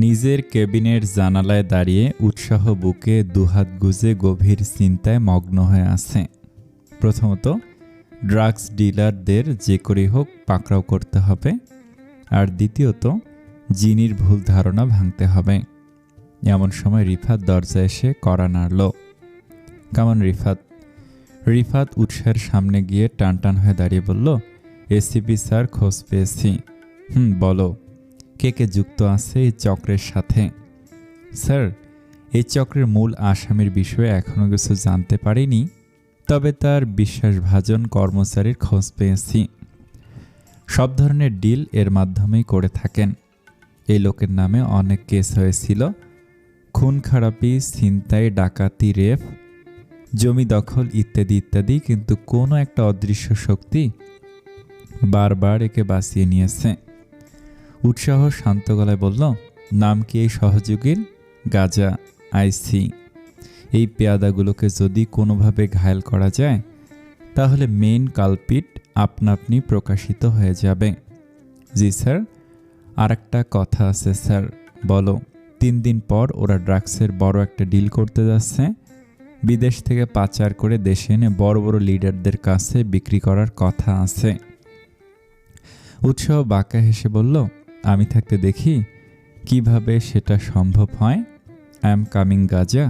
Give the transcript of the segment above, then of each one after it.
নিজের কেবিনের জানালায় দাঁড়িয়ে উৎসাহ বুকে দুহাত গুজে গভীর চিন্তায় মগ্ন হয়ে আছে। প্রথমত, ড্রাগস ডিলারদের যে করেই হোক পাকড়াও করতে হবে, আর দ্বিতীয়ত জিনির ভুল ধারণা ভাঙতে হবে। এমন সময় রিফাত দরজায় এসে কড়া নাড়ল। কেমন রিফাত? রিফাত উৎসাহের সামনে গিয়ে টানটান হয়ে দাঁড়িয়ে বলল, এসিপি স্যার, খোঁজ পেয়েছি। বলো, কে কে যুক্ত আছে এই চক্রের সাথে? স্যার, এই চক্রের মূল আসামির বিষয়ে এখনও কিছু জানতে পারিনি, তবে তার বিশ্বাসভাজন কর্মচারীর খোঁজ পেয়েছি। সব ধরনের ডিল এর মাধ্যমেই করে থাকেন। এই লোকের নামে অনেক কেস হয়েছিল, খুন খারাপি, ছিনতাই, ডাকাতি, রেপ, জমি দখল ইত্যাদি ইত্যাদি, কিন্তু কোনো একটা অদৃশ্য শক্তি বারবার একে বাঁচিয়ে নিয়েছে। উৎসাহ শান্ত গলায় বলল, নাম কি এই সহযোগীর? গাজা, আইসি। এই পেয়াদাগুলোকে যদি কোনোভাবে ঘায়েল করা যায় তাহলে মেইন কালপিট আপনা আপনি প্রকাশিত হয়ে যাবে। জি স্যার। আর একটা কথা আছে স্যার। বলো। 3 দিন পর ওরা ড্রাগসের বড় একটা ডিল করতে যাচ্ছে। বিদেশ থেকে পাচার করে দেশে এনে বড় বড় লিডারদের কাছে বিক্রি করার কথা আছে। উৎসাহ বাঁকা হেসে বলল, আমি থাকতে দেখি কিভাবে সেটা সম্ভব হয়। I am coming Gaza.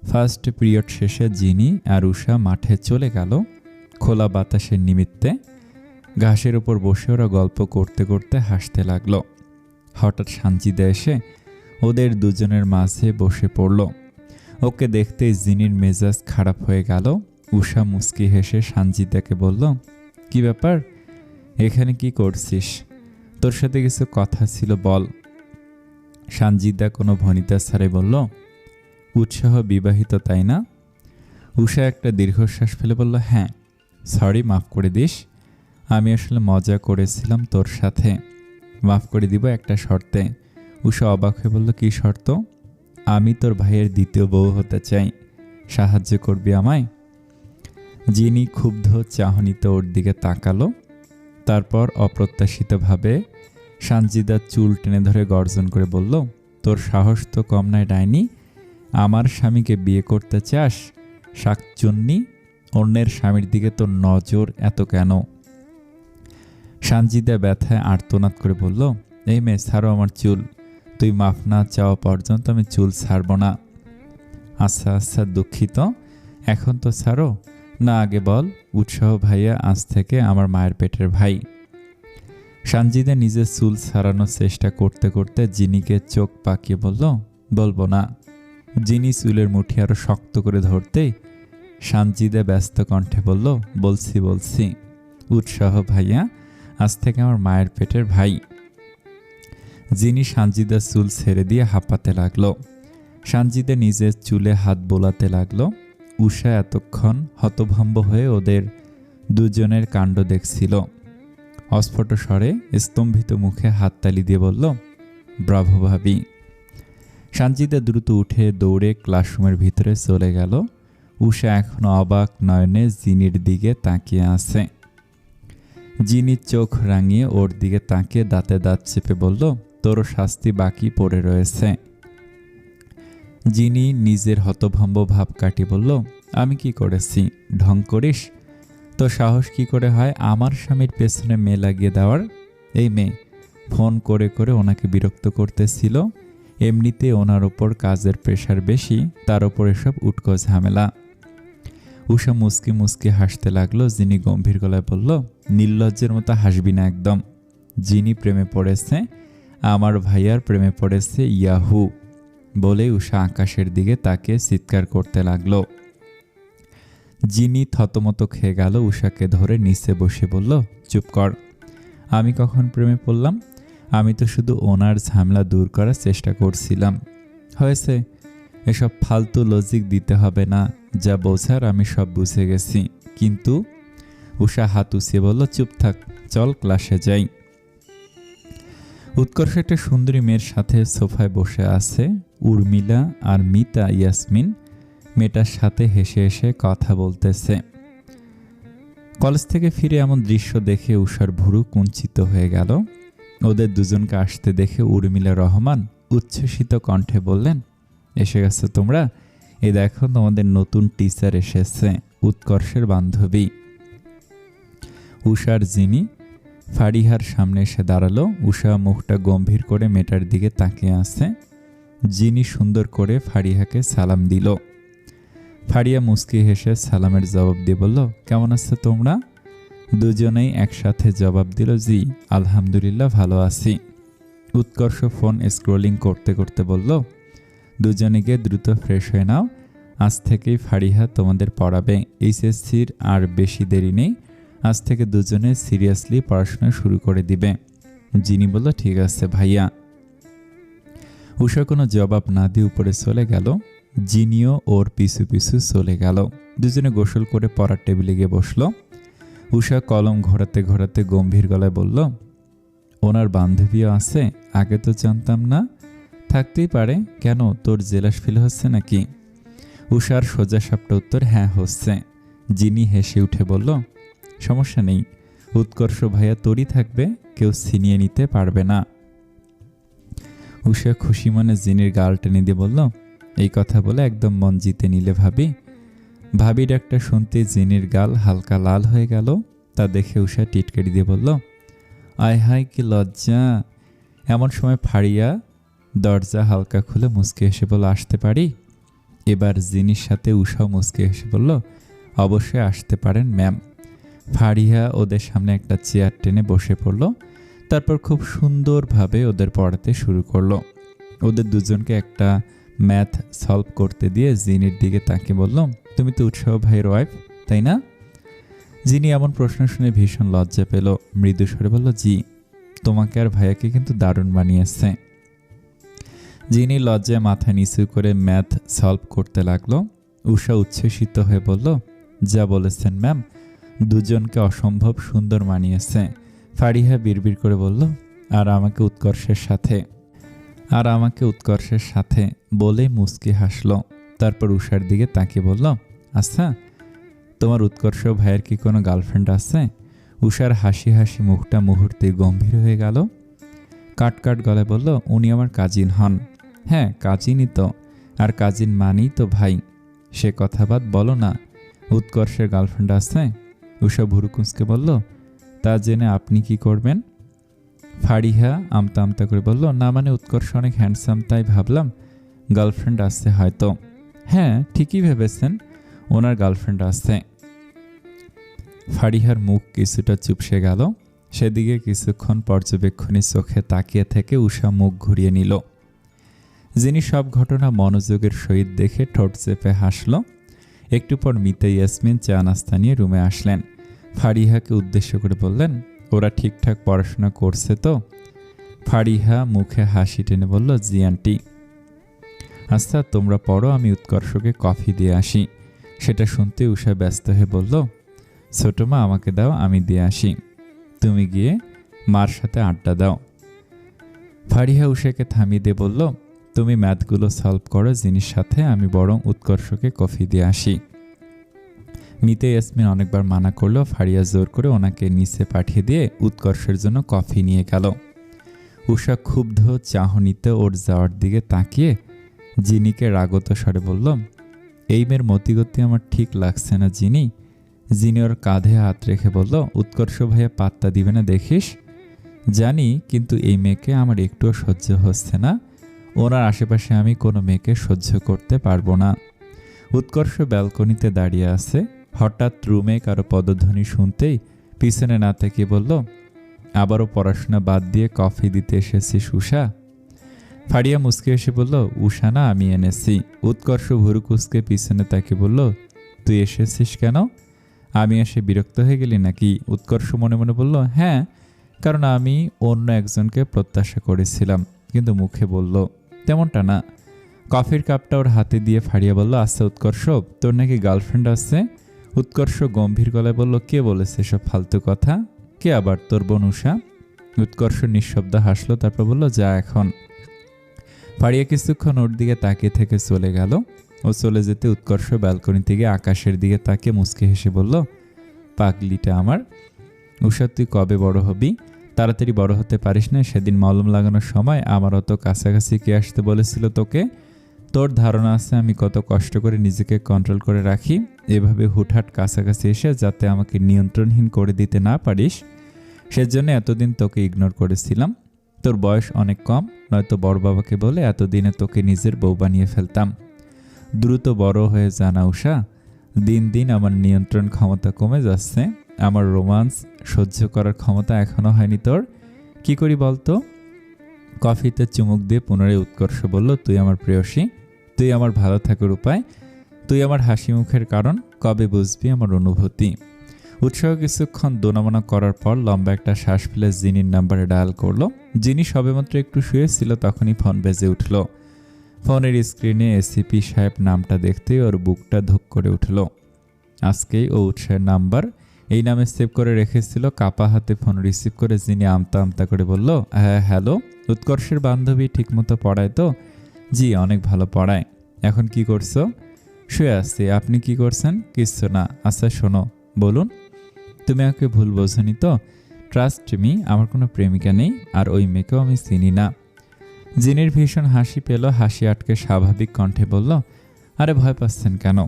First period শেষে জিনি আর উষা মাঠে চলে গেল খোলা বাতাসের নিমিত্তে। ঘাসের উপর বসে ওরা গল্প করতে করতে হাসতে লাগলো। হঠাৎ সানজিদা এসে ওদের দুজনের মাঝে বসে পড়ল। ওকে দেখতেই জিনির মেজাজ খারাপ হয়ে গেল। উষা মুচকি হেসে সানজিদাকে বলল, কি ব্যাপার, এখানে কি করছিস? তোর সাথে কিছু কথা ছিল, বল। সানজিদা কোনো ভনিতা ছাড়াই বলল, উৎসাহ বিবাহিত তাই না? উষা একটা দীর্ঘশ্বাস ফেলে বলল, হ্যাঁ। সরি, মাফ করে দিস। আমি আসলে মজা করেছিলাম তোর সাথে। মাফ করে দিব একটা শর্তে। উষা অবাক হয়ে বলল, কি শর্ত? আমি তোর ভাইয়ের দ্বিতীয় বউ হতে চাই। সাহায্য করবি আমায়? যিনি ক্ষুব্ধ চাহনিতে ওর দিকে তাকালো। তারপর অপ্রত্যাশিতভাবে সানজিদার চুল টেনে ধরে গর্জন করে বলল, তোর সাহস তো কম নয় ডাইনি। আমার স্বামীকে বিয়ে করতে চাস? শাকচুন্নি, অন্যের স্বামীর দিকে তোর নজর এত কেন? সানজিদা ব্যথায় আর্তনাদ করে বলল, এই মেয়ে, ছাড়ো আমার চুল। তুই মাফ না চাওয়া পর্যন্ত আমি চুল ছাড়ব না। আচ্ছা আচ্ছা, দুঃখিত। এখন তো ছাড়ো না, আগে বল। উৎসাহ ভাইয়া আজ থেকে আমার মায়ের পেটের ভাই। সানজিদা নিজের চুল ছাড়ানোর চেষ্টা করতে করতে জিনিকে চোখ পাকিয়ে বলল, বলবো না। জিনি চুলের মুঠি আরো শক্ত করে ধরতেই সানজিদা ব্যস্ত কণ্ঠে বলল, বলছি বলছি। উৎসাহ ভাইয়া আজ থেকে আমার মায়ের পেটের ভাই। জিনি সানজিদার চুল ছেড়ে দিয়ে হাঁপাতে লাগলো। সানজিদা নিজের চুলে হাত বোলাতে লাগলো। উষা এতক্ষণ হতভম্ব হয়ে ওদের দুজনের কাণ্ড দেখছিল। অস্ফুট স্বরে স্তম্ভিত মুখে হাততালি দিয়ে বলল, ব্রাভো ভাবি। সানজিদা দ্রুত উঠে দৌড়ে ক্লাসরুমের ভিতরে চলে গেল। উষা এখনো অবাক নয়নে জিনির দিকে তাকিয়ে আছে। জিনির চোখ রাঙিয়ে ওর দিকে তাকিয়ে দাঁতে দাঁত চেপে বলল, তোরও শাস্তি বাকি পড়ে রয়েছে। জিনি নিজের হতভম্ব ভাব কাটিয়ে বলল, আমি কি করেছি? ঢং করিস? তো সাহস কি করে হয় আমার স্বামীর পেছনে মেয়ে লাগিয়ে দেওয়ার? এই মেয়ে ফোন করে করে ওনাকে বিরক্ত করতেছিল। এমনিতে ওনার ওপর কাজের প্রেশার বেশি, তার ওপর এসব উটকো ঝামেলা। উষা মুচকি মুচকি হাসতে লাগলো। জিনি গম্ভীর গলায় বলল, নির্লজ্জের মতো হাসবি না একদম। জিনি প্রেমে পড়েছে, আমার ভাইয়ার প্রেমে পড়েছে ইয়াহু। বলে উষা আকাশের দিকে তাকিয়ে চিৎকার করতে লাগলো। জিনি থতমত খেয়ে গেল। উষাকে ধরে নিচে বসে বলল, চুপ কর। আমি কখন প্রেমে পড়লাম? আমি তো শুধু ওনার ঝামেলা দূর করার চেষ্টা করছিলাম। হয়েছে, এসব ফালতু লজিক দিতে হবে না। যা বোঝার আমি সব বুঝে গেছি। কিন্তু উষা হাত উছিয়ে বলল, চুপ থাক, চল ক্লাসে যাই। উৎকর্ষ একটা সুন্দরী মেয়ের সাথে সোফায় বসে আছে। উর্মিলা আর মিতা ইয়াসমিন মেয়েটার সাথে হেসে হেসে কথা বলতেছে। কলেজ থেকে ফিরে এমন দৃশ্য দেখে উষার ভুরু কুঞ্চিত হয়ে গেল। ওদের দুজনকে আসতে দেখে উর্মিলা রহমান উচ্ছ্বসিত কণ্ঠে বললেন, এসে গেছো তোমরা? এই দেখো তোমাদের নতুন টিচার এসেছে, উৎকর্ষের বান্ধবী। উষার জিনি ফারিহার সামনে এসে দাঁড়ালো। উষা মুখটা গম্ভীর করে মেয়েটার দিকে তাকিয়ে আছে। জিনি সুন্দর করে ফারিহাকে সালাম দিল। ফারিয়া মুস্কি হেসে সালামের জবাব দিয়ে বলল, কেমন আছো তোমরা? দুজনেই একসাথে জবাব দিল, জি আলহামদুলিল্লাহ ভালো আছি। উৎকর্ষ ফোন স্ক্রলিং করতে করতে বলল, দুজনে গিয়ে দ্রুত ফ্রেশ হয়ে নাও, আজ থেকেই ফারিহা তোমাদের পড়াবে। এইচএসসির আর বেশি দেরি নেই, আজ থেকে দুজনে সিরিয়াসলি পড়াশোনা শুরু করে দিবে। জিনি বলল, ঠিক আছে ভাইয়া। উষা কোনো জবাব না দিয়ে উপরে চলে গেল। জিনিও ওর পিছু পিছু চলে গেল। দুজনে গোসল করে পড়ার টেবিলে গিয়ে বসলো। উষা কলম ঘোরাতে ঘোরাতে গম্ভীর গলায় বলল, ওনার বান্ধবীও আছে? আগে তো জানতাম না। থাকতেই পারে, কেন তোর জেলাস ফিল হচ্ছে নাকি? উষার সোজা সাপটা উত্তর, হ্যাঁ হচ্ছে। জিনি হেসে উঠে বলল, সমস্যা নেই, উৎকর্ষ ভাইয়া তোরই থাকবে, কেউ ছিনিয়ে নিতে পারবে না। উষা খুশি মনে জিনির গাল টেনে দিয়ে বলল, এই কথা বলে একদম মন জিতে নিলে ভাবি। ভাবি ডাকটা শুনতে জিনির গাল হালকা লাল হয়ে গেল। তা দেখে উষা টিটকারি দিয়ে বলল, আয় হায় কি লজ্জা। এমন সময় ফারিয়া দরজা হালকা খুলে মুচকি হেসে বলল, আসতে পারি? এবার জিনির সাথে উষাও মুচকি হেসে বলল, অবশ্যই আসতে পারেন ম্যাম। ফারিয়া ওদের সামনে একটা চেয়ার টেনে বসে পড়ল। তারপর খুব সুন্দরভাবে ওদের পড়াতে শুরু করলো। ওদের দুজনকে একটা ম্যাথ সলভ করতে দিয়ে জিনির দিকে তাকিয়ে বলল, তুমি তো উৎসাহ ভাইয়ের ওয়াইফ, তাই না? জিনি এমন প্রশ্ন শুনে ভীষণ লজ্জা পেল। মৃদু স্বরে বলল, জি। তোমাকে আর ভাইয়াকে কিন্তু দারুণ বানিয়েছে। জিনি লজ্জায় মাথা নিচু করে ম্যাথ সলভ করতে লাগলো। উষা উচ্ছ্বসিত হয়ে বলল, যা বলেছেন ম্যাম, দুজনকে অসম্ভব সুন্দর মানিয়েছে। ফারিহা বিড়বিড় করে বলল, আর আমাকে উৎকর্ষের সাথে বলে মুচকি হাসল। তারপর উষার দিকে তাকিয়ে বলল, আচ্ছা তোমার উৎকর্ষ ভাইয়ের কি কোনো গার্লফ্রেন্ড আছে? উষার হাসি হাসি মুখটা মুহূর্তে গম্ভীর হয়ে গেল। কাট গলায় বলল, উনি আমার কাজিন হন। হ্যাঁ কাজিনই তো, আর কাজিন মানেই তো ভাই। সে কথা বাদ বলো না, উৎকর্ষের গার্লফ্রেন্ড আছে? উষা ভুরু কুঁচকে বলল, তা জেনে আপনি কি করবেন? ফারিহা আমতা আমতা করে বলল, না মানে উৎকর্ষ অনেক হ্যান্ডসাম, তাই ভাবলাম গার্লফ্রেন্ড আছে হয়তো। হ্যাঁ ঠিকই ভেবেছেন, ওনার গার্লফ্রেন্ড আছে। ফারিহার মুখ কিছুটা চুপসে গেল। সেদিকে কিছুক্ষণ পর্যবেক্ষণী চোখে তাকিয়ে থেকে উষা মুখ ঘুরিয়ে নিল। যিনি সব ঘটনা মনোযোগের সহিত দেখে ঠোঁট চেপে হাসল। একটু পর মিতা ইয়াসমিন চা নাস্তা নিয়ে রুমে আসলেন। ফারিহাকে উদ্দেশ্য করে বললেন, ওরা ঠিকঠাক পড়াশোনা করছে তো? ফারিহা মুখে হাসি টেনে বলল, জি আন্টি। আচ্ছা তোমরা পড়ো, আমি উৎকর্ষকে কফি দিয়ে আসি। সেটা শুনতে উষা ব্যস্ত হয়ে বলল, ছোট মা আমাকে দাও, আমি দিয়ে আসি। তুমি গিয়ে মার সাথে আড্ডা দাও। ফারিহা উষাকে থামিয়ে দিয়ে বলল, তুমি ম্যাথগুলো সলভ করো জিনিস সাথে, আমি বরং উৎকর্ষকে কফি দিয়ে আসি। মিতা ইয়াসমিন অনেকবার মানা করলো। ফারিয়া জোর করে ওনাকে নিচে পাঠিয়ে দিয়ে উৎকর্ষের জন্য কফি নিয়ে গেল। উষা ক্ষুব্ধ চাহনিতে ওর যাওয়ার দিকে তাকিয়ে জিনিকে রাগত স্বরে বলল, এই মেয়ের মতিগতি আমার ঠিক লাগছে না জিনি। জিনি ওর কাঁধে হাত রেখে বলল, উৎকর্ষ ভাইয়া পাত্তা দিবে না দেখিস। জানি, কিন্তু এই মেয়েকে আমার একটুও সহ্য হচ্ছে না। ওনার আশেপাশে আমি কোনো মেয়েকে সহ্য করতে পারবো না। উৎকর্ষ ব্যালকনিতে দাঁড়িয়ে আছে। হঠাৎ রুমে কারো পদধ্বনি শুনতেই পিছনে না তাকিয়ে বলল, আবারও পড়াশোনা বাদ দিয়ে কফি দিতে এসেছিস উষা? ফারিয়া মুচকি এসে বলল, উষা না, আমি এনেছি। উৎকর্ষ ভুরু কুঁচকে পিছনে তাকিয়ে বলল, তুই এসেছিস কেন? আমি এসে বিরক্ত হয়ে গেলি নাকি? উৎকর্ষ মনে মনে বলল, হ্যাঁ, কারণ আমি অন্য একজনকে প্রত্যাশা করেছিলাম। কিন্তু মুখে বলল, তেমনটা না। কফির কাপটা ওর হাতে দিয়ে ফারিয়া বলল, আচ্ছা উৎকর্ষ, তোর নাকি গার্লফ্রেন্ড আছে? উৎকর্ষ গম্ভীর গলায় বলল, কে বলেছে সব ফালতু কথা? কে আবার? তোর বোন উষা। উৎকর্ষ নিঃশব্দ হাসলো, তারপর বলল, যা এখন। ফারিয়া কিছুক্ষণ ওর দিকে তাকিয়ে থেকে চলে গেল। ও চলে যেতে উৎকর্ষ ব্যালকনি থেকে আকাশের দিকে তাকিয়ে মুচকি হেসে বলল, পাগলিটা আমার। উষা তুই কবে বড় হবি? তাড়াতাড়ি বড় হতে পারিস না? সেদিন মলম লাগানোর সময় আমার অত কাছাকাছি কে আসতে বলেছিল তোকে? তোর ধারণা আছে আমি কত কষ্ট করে নিজেকে কন্ট্রোল করে রাখি? এভাবে হুটহাট কাছাকাছি এসে যাতে আমাকে নিয়ন্ত্রণহীন করে দিতে না পারিস, সেজন্য এতদিন তোকে ইগনোর করেছিলাম। তোর বয়স অনেক কম, নয়তো বড় বাবাকে বলে এতদিনে তোকে নিজের বউ বানিয়ে ফেলতাম। দ্রুত বড় হয়ে জানা উষা, দিন দিন আমার নিয়ন্ত্রণ ক্ষমতা কমে যাচ্ছে। আমার রোমান্স সহ্য করার ক্ষমতা এখনো হয়নি তোর। কি করি বলতো? কফিতে চুমুক দিয়ে পুনরায় উৎকর্ষ বলল, তুই আমার প্রেয়সী, তুই আমার ভালো থাকার উপায়, তুই আমার হাসি মুখের কারণ। কবে বুঝবি আমার অনুভূতি? উৎসাহ কিছুক্ষণ দোনামোনা করার পর লম্বা একটা শ্বাস ফেলে জিনির নাম্বারে ডায়াল করলো। জিনি সবেমাত্র একটু শুয়েছিল, তখনই ফোন বেজে উঠল। ফোনের স্ক্রিনে এসিপি সাহেব নামটা দেখতেই ওর বুকটা ধুক করে উঠল। আজকেই ও উৎসাহের নাম্বার এই নামে সেভ করে রেখেছিল। কাপা হাতে ফোন রিসিভ করে জিনি আমতা আমতা করে বলল, হ্যাঁ হ্যালো, উৎকর্ষের বান্ধবী ঠিকমতো পড়ায় তো? জি, অনেক ভালো পড়ায়। এখন কি করছো? শুয়ে আছি। আপনি কি করছেন? কিচ্ছু না। আচ্ছা শোনো, বলুন। তুমি আমাকে ভুল বোঝনি তো? ট্রাস্ট মি, আমার কোনো প্রেমিকা নেই, আর ওই মেয়েকেও আমি চিনি না। জিনির ভীষণ হাসি পেল। হাসি আটকে স্বাভাবিক কণ্ঠে বলল, আরে ভয় পাচ্ছেন কেন?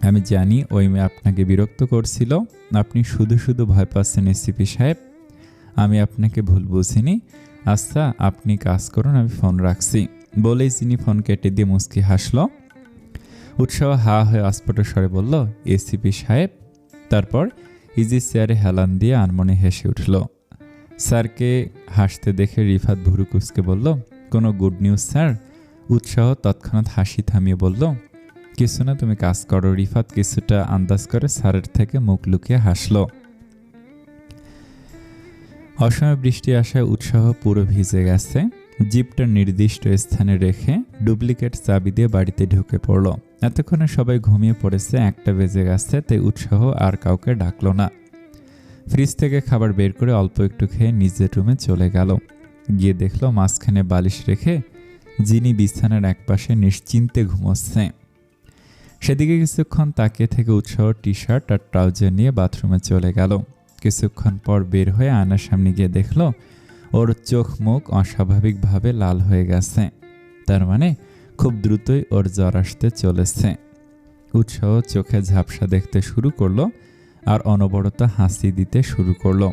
আমি জানি ওই মেয়ে আপনাকে বিরক্ত করছিল। আপনি শুধু শুধু ভয় পাচ্ছেন এসিপি সাহেব। আমি আপনাকে ভুল বুঝিনি। আচ্ছা আপনি কাজ করুন, আমি ফোন রাখছি। বলেই জিনি ফোন কেটে দিয়ে মুচকি হাসল। উৎসাহ হা হয়ে অস্ফুট স্বরে বলল, এসিপি সাহেব। তারপর ইজি চেয়ারে হেলান দিয়ে আনমনে হেসে উঠল। স্যারকে হাসতে দেখে রিফাত ভুরু কুঁচকে বলল, কোনো গুড নিউজ স্যার? উৎসাহ তৎক্ষণাৎ হাসি থামিয়ে বলল, কিছু না, তুমি কাজ করো। রিফাত কিছুটা আন্দাজ করে স্যারের থেকে মুখ লুকিয়ে হাসল। অসময়ে বৃষ্টি আসায় উৎসাহ পুরো ভিজে গেছে। জিপটা নির্দিষ্ট স্থানে রেখে ডুপ্লিকেট চাবি দিয়ে বাড়িতে ঢুকে পড়ল। এতক্ষণে সবাই ঘুমিয়ে পড়েছে। 1টা বেজে গেছে, তাই উৎসাহ আর কাউকে ডাকলো না। ফ্রিজ থেকে খাবার বের করে অল্প একটু খেয়ে নিজের রুমে চলে গেল। গিয়ে দেখলো মাঝখানে বালিশ রেখে জিনি বিছানার একপাশে নিশ্চিন্তে ঘুমোচ্ছে। সেদিকে কিছুক্ষণ তাকিয়ে থেকে উৎসাহ টি শার্ট আর ট্রাউজার নিয়ে বাথরুমে চলে গেল। কিছুক্ষণ পর বের হয়ে আয়নার সামনে গিয়ে দেখলো ওর চোখ মুখ অস্বাভাবিকভাবে লাল হয়ে গেছে। তার মানে খুব দ্রুতই ওর জ্বর আসতে চলেছে। উৎসাহ চোখে ঝাপসা দেখতে শুরু করলো আর অনবরত হাসি দিতে শুরু করলো।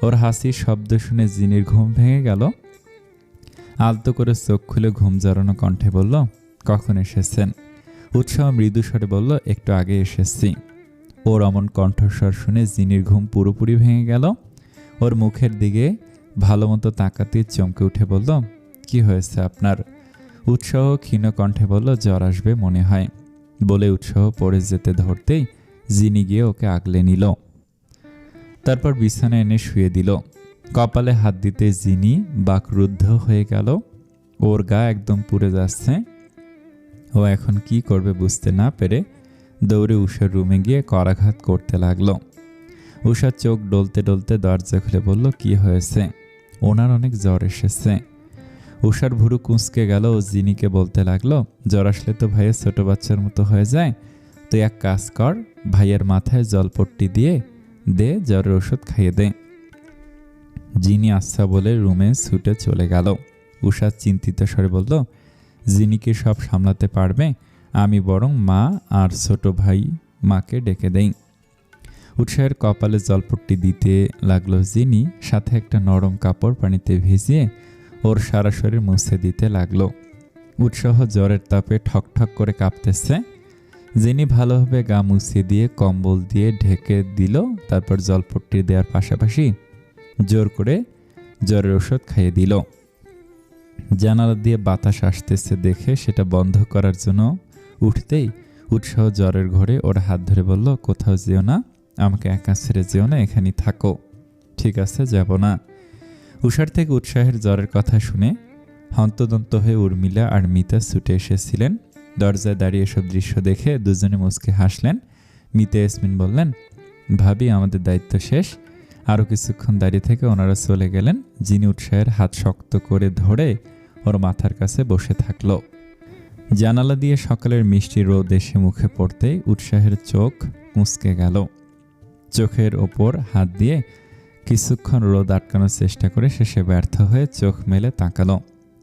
ওর হাসির শব্দ শুনে জিনির ঘুম ভেঙে গেল। আলতো করে চোখ খুলে ঘুম জড়ানো কণ্ঠে বলল, কখন এসেছেন? উৎসাহ মৃদু স্বরে বলল, একটু আগে এসেছি। ওর অমন কণ্ঠস্বর শুনে জিনির ঘুম পুরোপুরি ভেঙে গেল। ওর মুখের দিকে ভালো মতো তাকাতে চমকে উঠে বলল, কি হয়েছে আপনার? উৎসাহ ক্ষীণ কণ্ঠে বলল, জ্বর আসবে মনে হয়। বলে উৎসাহ পড়ে যেতে ধরতেই জিনি গিয়ে ওকে আগলে নিল। তারপর বিছানায় এনে শুয়ে দিল। কপালে হাত দিতে জিনি বাকরুদ্ধ হয়ে গেল। ওর গা একদম পুড়ে যাচ্ছে। ও এখন কি করবে বুঝতে না পেরে দৌড়ে উষার রুমে গিয়ে করাঘাত করতে লাগলো। উষার চোখ ডলতে ডলতে দরজা খুলে বলল, কি হয়েছে? ওনার অনেক জ্বর এসেছে। উষার ভুরু কুঁচকে গেল। ও জিনিকে বলতে লাগলো, জ্বর আসলে তো ভাইয়ের ছোট বাচ্চার মতো হয়ে যায়। তুই এক কাজ কর, ভাইয়ের মাথায় জলপট্টি দিয়ে দে, জ্বরের ওষুধ খাইয়ে দে। জিনি আচ্ছা বলে রুমে ছুটে চলে গেল। উষা চিন্তিত স্বরে বলল, জিনিকে সব সামলাতে পারবে? আমি বরং মা আর ছোট ভাই মাকে ডেকে দেই। উৎসাহের কপালে জলপট্টি দিতে লাগলো জিনি, সাথে একটা নরম কাপড় পানিতে ভিজিয়ে ওর সারা শরীর মুছে দিতে লাগলো। উৎসাহ জ্বরের তাপে ঠকঠক করে কাঁপতেছে। জিনি ভালোভাবে গা মুছিয়ে দিয়ে কম্বল দিয়ে ঢেকে দিল। তারপর জলপট্টি দেওয়ার পাশাপাশি জোর করে জ্বরের ওষুধ খাইয়ে দিল। জানালা দিয়ে বাতাস আসতেছে দেখে সেটা বন্ধ করার জন্য উঠতেই উৎসাহ জ্বরের ঘরে ওর হাত ধরে বলল, কোথাও যেও না, আমাকে একা ছেড়ে যেও না, এখানেই থাকো। ঠিক আছে, যাব না। উষার থেকে উৎসাহের জ্বরের কথা শুনে হন্তদন্ত হয়ে উর্মিলা আর মিতা ছুটে এসেছিলেন। দরজায় দাঁড়িয়ে এসব দৃশ্য দেখে দুজনে মুচকে হাসলেন। মিতা ইয়াসমিন বললেন, ভাবি আমাদের দায়িত্ব শেষ। আরও কিছুক্ষণ দাঁড়িয়ে থেকে ওনারা চলে গেলেন। যিনি উৎসাহের হাত শক্ত করে ধরে ওর মাথার কাছে বসে থাকলো। জানালা দিয়ে সকালের মিষ্টি রোদ এসে মুখে পড়তেই উৎসাহের চোখ মুচকে গেল। চোখের ওপর হাত দিয়ে কিছুক্ষণ রোদ আটকানোর চেষ্টা করে শেষে ব্যর্থ হয়ে চোখ মেলে তাকালো।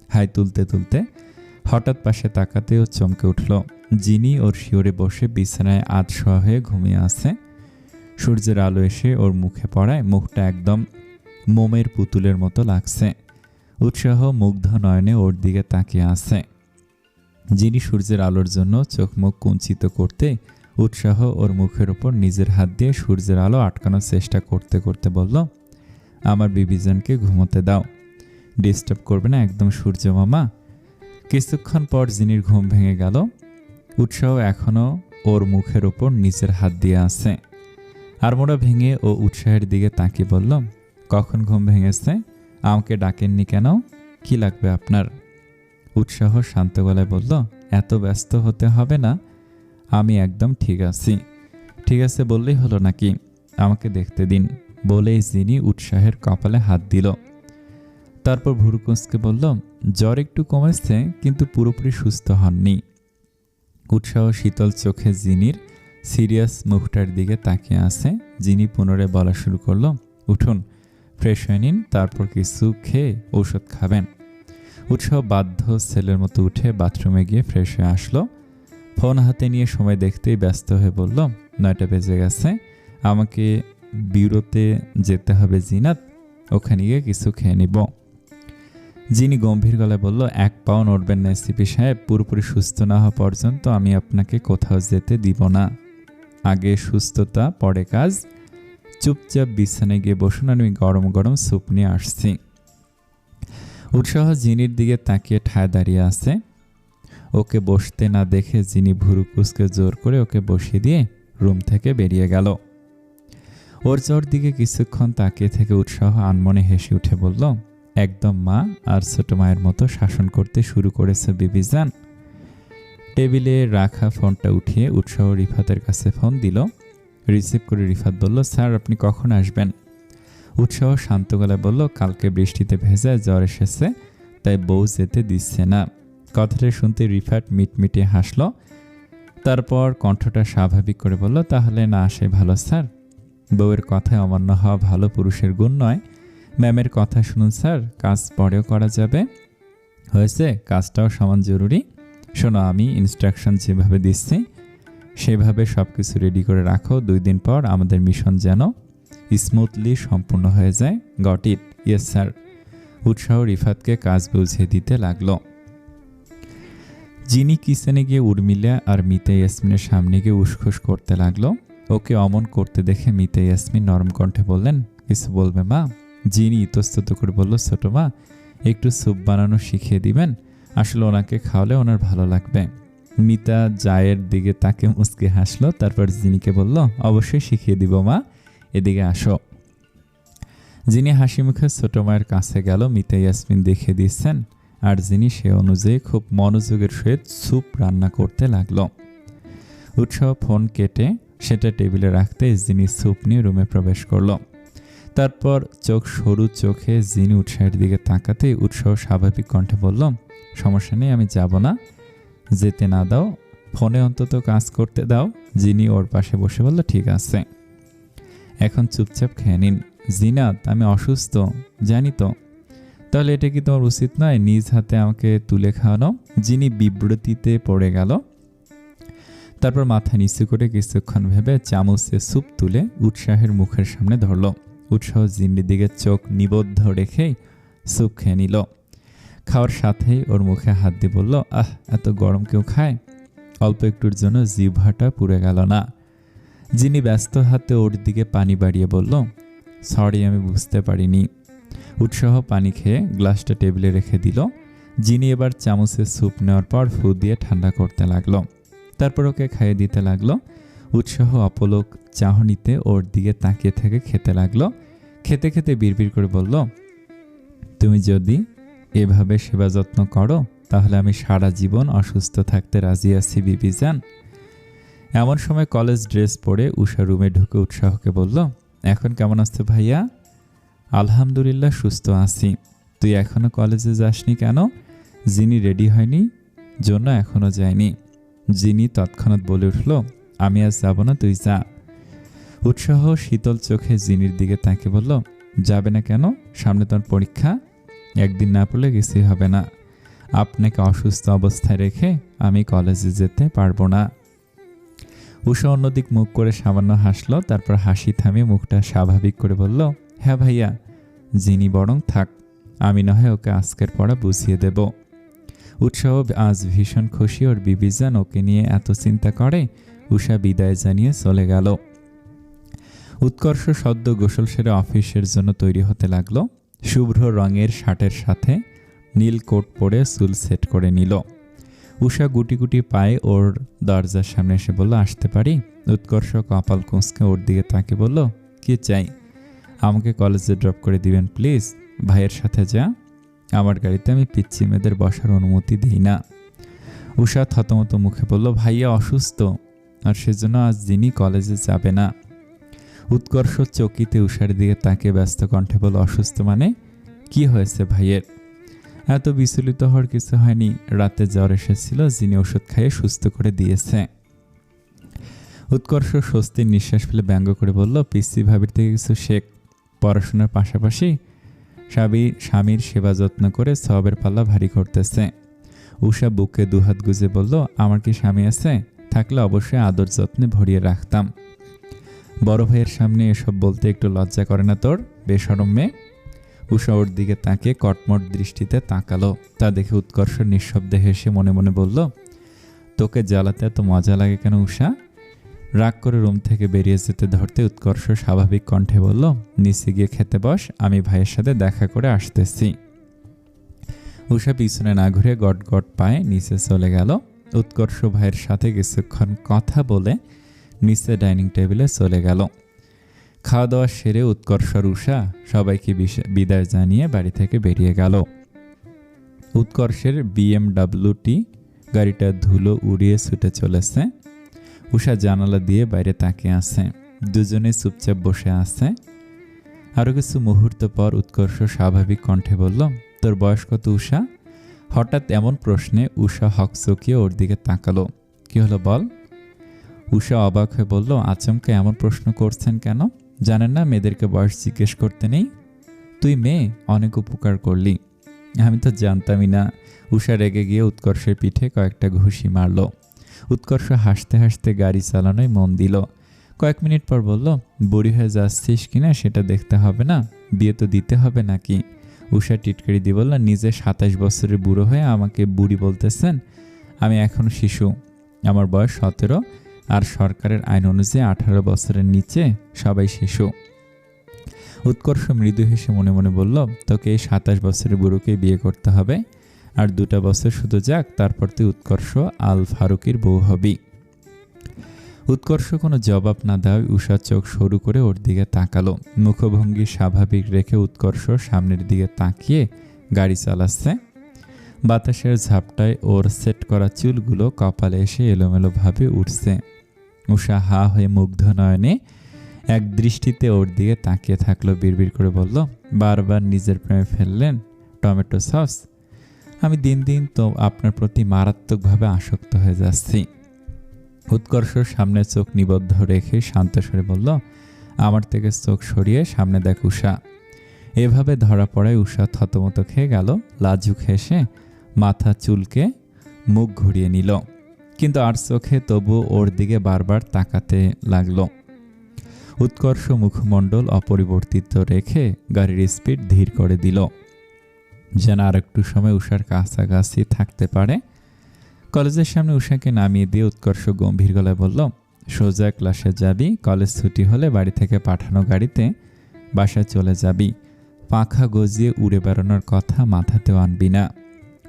হাই তুলতে তুলতে হঠাৎ পাশে তাকাতেও চমকে উঠল। জিনি ওর শিওরে বসে বিছানায় আধশোয়া হয়ে ঘুমিয়ে আছে। সূর্যের আলো এসে ওর মুখে পড়ায় মুখটা একদম মোমের পুতুলের মতো লাগছে। উৎসাহ মুগ্ধ নয়নে ওর দিকে তাকিয়ে আছে। জিনি সূর্যের আলোর জন্য চোখ মুখ কুঞ্চিত করতে উৎসাহ ওর মুখের ওপর নিজের হাত দিয়ে সূর্যের আলো আটকানোর চেষ্টা করতে করতে বলল, আমার বিবিজানকে ঘুমোতে দাও, ডিস্টার্ব করবে না একদম সূর্য মামা। কিছুক্ষণ পর জিনির ঘুম ভেঙে গেল। উৎসাহ এখনও ওর মুখের ওপর নিজের হাত দিয়ে আছে। আড়মোড়া ভেঙে ও উৎসাহের দিকে তাকিয়ে বলল, কখন ঘুম ভেঙেছে? আমাকে ডাকেননি কেন? কি লাগবে আপনার? উৎসাহ শান্ত গলায় বলল, এত ব্যস্ত হতে হবে না, আমি একদম ঠিক আছি। ঠিক আছে বললেই হলো নাকি? আমাকে দেখতে দিন বলেই জিনি উৎসাহের কপালে হাত দিল। তারপর ভুরু কুঁচকে বলল, জ্বর একটু কমেছে কিন্তু পুরোপুরি সুস্থ হননি। উৎসাহ শীতল চোখে জিনির সিরিয়াস মুখটার দিকে তাকিয়ে আছে। জিনি পুনরায় বলা শুরু করলো, উঠুন, ফ্রেশ হয়ে নিন, তারপর কিছু খেয়ে ঔষধ খাবেন। উৎসাহ বাধ্য ছেলের মতো উঠে বাথরুমে গিয়ে ফ্রেশ হয়ে আসলো। ফোন হাতে নিয়ে সময় দেখতেই ব্যস্ত হয়ে বলল, 9টা বেজে গেছে, আমাকে বিউরোতে যেতে হবে জিনাত, ওখানে গিয়ে কিছু খেয়ে নিব। জিনি গম্ভীর গলায় বলল, 1 পাও নড়বেন না এসিপি সাহেব, পুরোপুরি সুস্থ না হওয়া পর্যন্ত আমি আপনাকে কোথাও যেতে দিব না। আগে সুস্থতা পরে কাজ, চুপচাপ বিছানায় গিয়ে বসুন, আমি গরম গরম স্যুপ নিয়ে আসছি। উৎসাহ জিনির দিকে তাকিয়ে ঠায় দাঁড়িয়ে আছে। ওকে বসতে না দেখে জিনি ভুরু কুঁচকে জোর করে ওকে বসিয়ে দিয়ে রুম থেকে বেরিয়ে গেল। ওর জ্বর দিকে কিছুক্ষণ তাকিয়ে থেকে উৎসাহ আনমনে হেসে উঠে বলল, একদম মা আর ছোট মায়ের মতো শাসন করতে শুরু করেছে বিবিজান। টেবিলে রাখা ফোনটা উঠিয়ে উৎসাহ রিফাতের কাছে ফোন দিল। রিসিভ করে রিফাত বলল, স্যার আপনি কখন আসবেন? উৎসাহ শান্ত গলায় বলল, কালকে বৃষ্টিতে ভেজায় জ্বর এসেছে, তাই বউ যেতে দিচ্ছে না। কথাটা শুনতে রিফাত মিটমিটে হাসল। তারপর কণ্ঠটা স্বাভাবিক করে বলল, তাহলে না আসে ভালো স্যার, বউয়ের কথায় অমান্য হওয়া ভালো পুরুষের গুণ নয়। ম্যামের কথা শুনুন স্যার, কাজ পরেও করা যাবে। হয়েছে, কাজটাও সমান জরুরি। শোনো, আমি ইনস্ট্রাকশন যেভাবে দিচ্ছি সেভাবে সব কিছু রেডি করে রাখো। 2 দিন পর আমাদের মিশন যেন স্মুথলি সম্পূর্ণ হয়ে যায়। Got it? Yes sir. উৎসাহ রিফাতকে কাজ বুঝিয়ে দিতে লাগলো। জিনি কিচেনে গিয়ে উর্মিলা আর মিতা ইয়াসমিনের সামনে গিয়ে উসখুস করতে লাগলো। ওকে অমন করতে দেখে মিতা ইয়াসমিন নরম কণ্ঠে বললেন, কিছু বলবে মা? জিনি ইতস্তত করে বলল, ছোট মা একটু স্যুপ বানানো শিখিয়ে দিবেন, আসলে ওনাকে খাওয়ালে ওনার ভালো লাগবে। মিতা জায়ের দিকে তাকে মুচকে হাসলো। তারপর জিনিকে বলল, অবশ্যই শিখিয়ে দিব মা, এদিকে আসো। জিনি হাসি মুখে ছোট মায়ের কাছে গেল। মিতা ইয়াসমিন দেখিয়ে দিচ্ছেন আর জিনি সে অনুযায়ী খুব মনোযোগের সহিত স্যুপ রান্না করতে লাগলো। উৎসাহ ফোন কেটে সেটা টেবিলে রাখতে জিনি স্যুপ নিয়ে রুমে প্রবেশ করলো। তারপর চোখ সরু চোখে জিনি উৎসাহের দিকে তাকাতেই উৎসাহ স্বাভাবিক কণ্ঠে বলল, সমস্যা নেই, আমি যাব না, যেতে না দাও, ফোনে অন্তত কাজ করতে দাও। জিনি ওর পাশে বসে বলল, ঠিক আছে, এখন চুপচাপ খেয়ে নিন। জিনাত, আমি অসুস্থ জানি তো। তাহলে এটা কি তোমার উচিত নয় নিজ হাতে আমাকে তুলে খাওয়ানো? জিনি বিব্রতিতে পড়ে গেল। তারপর মাথা নিচু করে কিছুক্ষণ ভেবে চামচে স্যুপ তুলে উৎসাহের মুখের সামনে ধরল। উৎসাহ জিনির দিকে চোখ নিবদ্ধ রেখেই স্যুপ খেয়ে নিল। খাওয়ার সাথেই ওর মুখে হাত দিয়ে বলল, আহ, এত গরম কেউ খায়? অল্প একটুর জন্য জিহ্বাটা পুড়ে গেল না? জিনি ব্যস্ত হাতে ওর দিকে পানি বাড়িয়ে বলল, সরি, আমি বুঝতে পারিনি। উৎসাহ পানি খেয়ে গ্লাসটা টেবিলে রেখে দিল। জিনি এবার চামচে স্যুপ নেওয়ার পর ফু দিয়ে ঠান্ডা করতে লাগলো। তারপর ওকে খাইয়ে দিতে লাগলো। উৎসাহ অপলক চাহনিতে ওর দিকে তাকিয়ে থেকে খেতে লাগলো। খেতে খেতে বিড়বিড় করে বলল, তুমি যদি এভাবে সেবা যত্ন করো তাহলে আমি সারা জীবন অসুস্থ থাকতে রাজি আছি বিবিজান। এমন সময় কলেজ ড্রেস পরে উষা রুমে ঢুকে উৎসাহকে বলল, এখন কেমন আছো ভাইয়া? আলহামদুলিল্লাহ সুস্থ আছি। তুই এখনো কলেজে যাসনি কেন? জিনি রেডি হয়নি জন্য এখনো যায়নি। জিনি তৎক্ষণাৎ বলে উঠল, আমি আজ যাব না, তুই যা। উৎসাহ শীতল চোখে জিনির দিকে তাকে বলল, যাবে না কেন? সামনে তোর পরীক্ষা, একদিন না পড়লে কিছুই হবে না। আপনাকে অসুস্থ অবস্থায় রেখে আমি কলেজে যেতে পারবো না। উষা অন্যদিক মুখ করে সামান্য হাসল, তারপর হাসি থামিয়ে মুখটা স্বাভাবিক করে বলল, হ্যাঁ ভাইয়া, জিনি বরং থাক, আমি না হয় ওকে আজকের পড়া বুঝিয়ে দেব। উৎসাহ আজ ভীষণ খুশি, ওর বিবিজান ওকে নিয়ে এত চিন্তা করে। উষা বিদায় জানিয়ে চলে গেল। উৎকর্ষ সদ্য গোসল সেরে অফিসের জন্য তৈরি হতে লাগলো। শুভ্র রঙের শার্টের সাথে নীল কোট পরে চুল সেট করে নিল। উষা গুটি গুটি পায়ে ওর দরজার সামনে এসে বলল, আসতে পারি? উৎকর্ষ কপাল কুঁচকে ওর দিকে তাকে বলল, কি চাই? আমাকে কলেজে ড্রপ করে দিবেন প্লিজ। ভাইয়ের সাথে যা, আমার গাড়িতে আমি পিচ্ছি মেয়েদের বসার অনুমতি দিই না। উষা থতমত মুখে বলল, ভাইয়া অসুস্থ, আর সেজন্য আজ দিনই কলেজে যাবে না। উৎকর্ষ চকিতে উষার দিকে তাকে ব্যস্ত কণ্ঠে বলল, অসুস্থ মানে? কি হয়েছে ভাইয়ের? এত বিচলিত হওয়ার কিছু হয়নি, রাতে জ্বর এসেছিল, যিনি ওষুধ খাইয়ে সুস্থ করে দিয়েছে। উৎকর্ষ স্বস্তির নিঃশ্বাস ফেলে ব্যঙ্গ করে বলল, পিসি ভাবির থেকে কিছু শেখ। পড়াশোনার পাশাপাশি স্বামীর সেবা যত্ন করে সওয়াবের পাল্লা ভারী করতেছে। উষা বুকে দুহাত গুজে বলল, আমার কি স্বামী আছে? থাকলে অবশ্যই আদর যত্নে ভরিয়ে রাখতাম। বড় ভাইয়ের সামনে এসব বলতে একটু লজ্জা করে না তোর, বেশরম মেয়ে? উষা ওর দিকে তাকে কটমট দৃষ্টিতে তাকালো। তা দেখে উৎকর্ষ নিঃশব্দে হেসে মনে মনে বলল, তোকে জ্বালাতে এত মজা লাগে কেন উষা? রাগ করে রুম থেকে বেরিয়ে যেতে ধরতে উৎকর্ষ স্বাভাবিক কণ্ঠে বলল, নিচে গিয়ে খেতে বস, আমি ভাইয়ের সাথে দেখা করে আসতেছি। উষা পিছনে না ঘুরে গট গট পায়ে নিচে চলে গেল। উৎকর্ষ ভাইয়ের সাথে কিছুক্ষণ কথা বলে নিচে ডাইনিং টেবিলে চলে গেল। খাওয়া দাওয়া সেরে উৎকর্ষ আর উষা সবাইকে বিদায় জানিয়ে বাড়ি থেকে বেরিয়ে গেল। উৎকর্ষের BMW গাড়িটা ধুলো উড়িয়ে ছুটে চলেছে। উষা জানালা দিয়ে বাইরে তাকিয়ে আছে। দুজনে চুপচাপ বসে আছে। আরও কিছু মুহূর্ত পর উৎকর্ষ স্বাভাবিক কণ্ঠে বলল, তোর বয়স কত উষা? হঠাৎ এমন প্রশ্নে উষা হকচকিয়ে ওর দিকে তাকালো। কি হলো বল? উষা অবাক হয়ে বলল, আচমকা এমন প্রশ্ন করছেন কেন? জানেন না মেয়েদেরকে বয়স জিজ্ঞেস করতে নেই? তুই মেয়ে, অনেক উপকার করলি। আমি তো জানতামই না। উষা রেগে গিয়ে উৎকর্ষের পিঠে কয়েকটা ঘুষি মারল। উৎকর্ষ হাসতে হাসতে গাড়ি চালানোয় মন দিল। কয়েক মিনিট পর বলল, বুড়ি হয়ে যাচ্ছিস কিনা সেটা দেখতে হবে না, বিয়ে তো দিতে হবে নাকি? উষা টিটকারি দিয়ে বলল, নিজে 27 বছরের বুড়ো হয়ে আমাকে বুড়ি বলতেছেন? আমি এখনো শিশু, আমার বয়স 17, আর সরকারের আইন অনুযায়ী 18 বছরের নিচে সবাই শিশু। উৎকর্ষ মৃদু হেসে মনে মনে বলল, তোকে এই 27 বছরের বুড়োকে বিয়ে করতে হবে, আর 2টা বছর শুধু যাক, তারপর তুই উৎকর্ষ আল ফারুকির বউ হবি। উৎকর্ষ কোনো জবাব না দেওয়ায় উষা চোখ সরু করে ওর দিকে তাকালো। মুখভঙ্গি স্বাভাবিক রেখে উৎকর্ষ সামনের দিকে তাকিয়ে গাড়ি চালাচ্ছে। বাতাসের ঝাপটায় ওর সেট করা চুলগুলো কপালে এসে এলোমেলোভাবে উঠছে। উষা হা হয়ে মুগ্ধ নয়নে এক দৃষ্টিতে ওর দিকে তাকিয়ে থাকলো। বিড়বিড় করে বলল, বারবার নিজের প্রেমে ফেললেন টমেটো সস? আমি দিন দিন তো আপনার প্রতি মারাত্মকভাবে আসক্ত হয়ে যাচ্ছি। উৎকর্ষ সামনে চোখ নিবদ্ধ রেখে শান্ত স্বরে বলল, আমার থেকে চোখ সরিয়ে সামনে দেখ উষা। এভাবে ধরা পড়ায় উষা থতমত খেয়ে গেল। লাজুক হেসে মাথা চুলকে মুখ ঘুরিয়ে নিল, কিন্তু আর চোখে তবু ওর দিকে বারবার তাকাতে লাগলো। উৎকর্ষ মুখমণ্ডল অপরিবর্তিত রেখে গাড়ির স্পিড ধীর করে দিল, যেন আর একটু সময় উষার কাছাকাছি থাকতে পারে। কলেজের সামনে উষাকে নামিয়ে দিয়ে উৎকর্ষ গম্ভীর গলায় বলল, সোজা ক্লাসে যাবি, কলেজ ছুটি হলে বাড়ি থেকে পাঠানো গাড়িতে বাসায় চলে যাবি। পাখা গজিয়ে উড়ে বেড়ানোর কথা মাথাতেও আনবি না।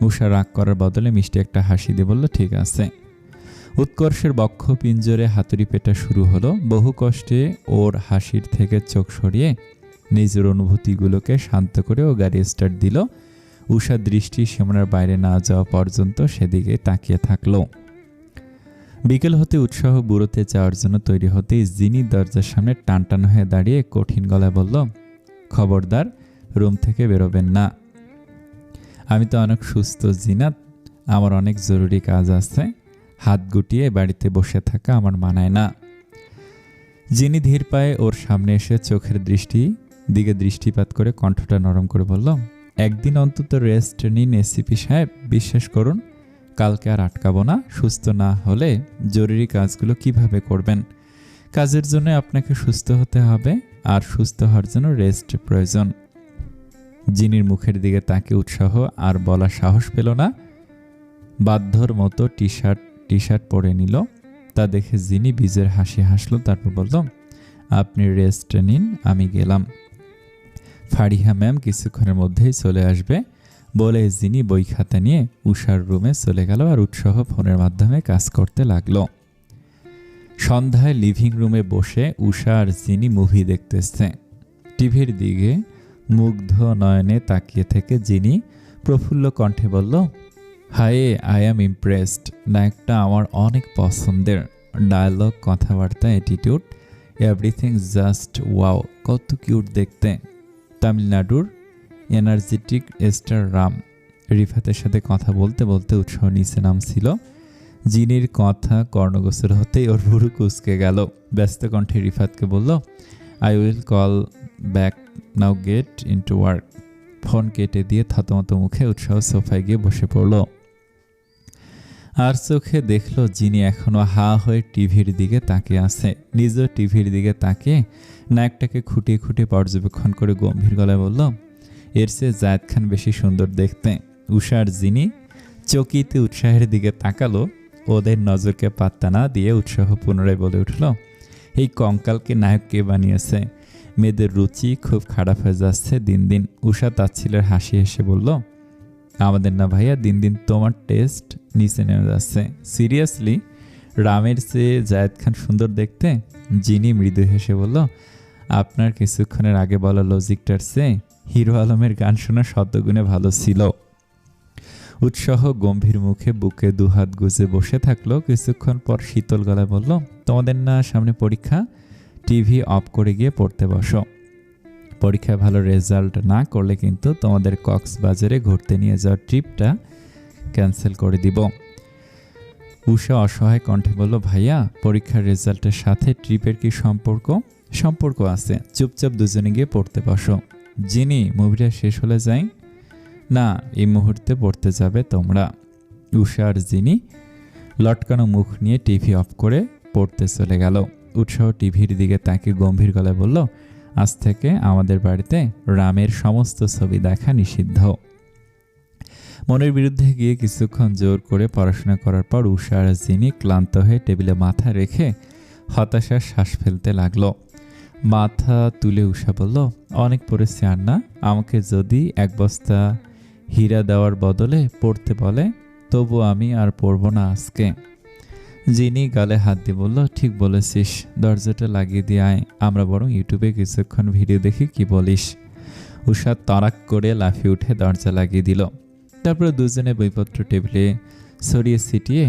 উষা রাগ করার বদলে মিষ্টি একটা হাসি দিয়ে বলল, ঠিক আছে। উৎকর্ষের বক্ষ পিঞ্জরে হাতুড়ি পেটা শুরু হলো। বহু কষ্টে ওর হাসির থেকে চোখ সরিয়ে নিজের অনুভূতিগুলোকে শান্ত করে ও গাড়ি স্টার্ট দিল। উষা দৃষ্টি সীমানার বাইরে না যাওয়া পর্যন্ত সেদিকে তাকিয়ে থাকলো। বিকেল হতে উৎসাহ বুড়োতে যাওয়ার জন্য তৈরি হতেই জিনি দরজার সামনে টানটান হয়ে দাঁড়িয়ে কঠিন গলায় বলল, খবরদার, রুম থেকে বেরোবেন না। আমি তো অনেক সুস্থ জিনাত, আমার অনেক জরুরি কাজ আছে। হাত গুটিয়ে বাড়িতে বসে থাকা আমার মানায় না। জিনি ধীর পায়ে ওর সামনে এসে চোখের দৃষ্টি দিকে দৃষ্টিপাত করে কণ্ঠটা নরম করে বলল, একদিন অন্তত রেস্ট নিন এসিপি সাহেব, বিশ্বাস করুন কালকে আর আটকাবো না। সুস্থ না হলে জরুরি কাজগুলো কিভাবে করবেন? কাজের জন্য আপনাকে সুস্থ হতে হবে, আর সুস্থ হওয়ার জন্য রেস্ট প্রয়োজন। জিনির মুখের দিকে তাকে উৎসাহ আর বলার সাহস পেল না। বাধ্যর মতো টি শার্ট পরে নিল। তা দেখে জিনি বীজের হাসি হাসলো, তারপর বলল, আপনি রেস্ট নিন, আমি গেলাম। ফারিহা ম্যাম কিছুক্ষণের মধ্যেই চলে আসবে বলে জিনি বই খাতা নিয়ে উষার রুমে চলে গেল আর উৎসাহ ফোনের মাধ্যমে কাজ করতে লাগলো। সন্ধ্যায় লিভিং রুমে বসে উষা আর জিনি মুভি দেখতেছে। টিভির দিকে মুগ্ধ নয়নে তাকিয়ে থেকে জিনি প্রফুল্ল কণ্ঠে বলল, হায় আই অ্যাম ইমপ্রেসড। নায়কটা আমার অনেক পছন্দের। ডায়লগ, কথাবার্তা, অ্যাটিটিউড, এভরিথিং জাস্ট ওয়াও, কত কিউট দেখতে। তামিলনাড়ুর এনার্জেটিক স্টার রাম। রিফাতের সাথে কথা বলতে বলতে উৎসাহ নিচে নামছিল। জিনির কথা কর্ণগোচর হতেই ওর ভুরু কুঁচকে গেল। ব্যস্ত কণ্ঠে রিফাতকে বলল, I will call back, now gate into work. Phone কেটে দিয়ে থতমত মুখে উৎসাহ সোফায় গিয়ে বসে পড়ল। আর চোখে দেখলো জিনি এখনো হা হয়ে টিভির দিকে তাকিয়ে আছে। নিজেও টিভির দিকে তাকিয়ে নায়কটাকে খুঁটিয়ে খুঁটিয়ে পর্যবেক্ষণ করে গম্ভীর গলায় বলল, এর চেয়ে জায়েদ খান বেশি সুন্দর দেখতে। উষা আর জিনি চকিতে উৎসাহের দিকে তাকালো। ওদের নজরকে পাত্তা না দিয়ে উৎসাহ পুনরায় বলে উঠল, এই কঙ্কালকে নায়ক কে বানিয়েছে? মেয়েদের রুচি খুব খারাপ হয়ে যাচ্ছে দিন দিন। উষা তাচ্ছিলের হাসি হেসে বলল, আমাদের না ভাইয়া, দিন দিন তোমার টেস্ট নিচে নেমে যাচ্ছে। সিরিয়াসলি, রামের চেয়ে জায়েদ খান সুন্দর দেখতে? জিনি মৃদু হেসে বলল, আপনার কিছুক্ষণের আগে বলা লজিকটার চেয়ে হিরো আলমের গান শোনা শতগুণে ভালো ছিল। উৎসাহ গম্ভীর মুখে বুকে দুহাত গুজে বসে থাকলো। কিছুক্ষণ পর শীতল গলায় বলল, তোমাদের না সামনে পরীক্ষা? টিভি অফ করে গিয়ে পড়তে বসো। পরীক্ষায় ভালো রেজাল্ট না করলে কিন্তু তোমাদের কক্সবাজারে ঘুরতে নিয়ে যাওয়ার ট্রিপটা ক্যান্সেল করে দিব। উষা অসহায় কণ্ঠে বলল, ভাইয়া পরীক্ষার রেজাল্টের সাথে ট্রিপের কি সম্পর্ক? সম্পর্ক আছে, চুপচাপ দুজনে গিয়ে পড়তে বসো। জিনি, মুভিটা শেষ হলে যাই? না, এই মুহূর্তে পড়তে যাবে তোমরা। উষা আর জিনি লটকানো মুখ নিয়ে টিভি অফ করে পড়তে চলে গেল। উৎসাহ টিভির দিকে তাকে গম্ভীর গলায় বলল, আজ থেকে আমাদের বাড়িতে রামের সমস্ত ছবি দেখা নিষিদ্ধ। মনের বিরুদ্ধে গিয়ে কিছুক্ষণ জোর করে পড়াশোনা করার পর উষা আর জিনি ক্লান্ত হয়ে টেবিলে মাথা রেখে হতাশার শ্বাস ফেলতে লাগলো। মাথা তুলে উষা বলল, অনেক পড়েছি আর না, আমাকে যদি এক বস্তা হীরা দেওয়ার বদলে পড়তে বলে তবু আমি আর পড়ব না আজকে। জিনি গালে হাত দিয়ে বলল, ঠিক বলেছিস, দরজাটা লাগিয়ে দিয়ে আয়, আমরা বরং ইউটিউবে কিছুক্ষণ ভিডিও দেখি, কি বলিস? উষা তরাক করে লাফিয়ে উঠে দরজা লাগিয়ে দিল। তারপরে দুজনে বইপত্র টেবিলে ছড়িয়ে ছিটিয়ে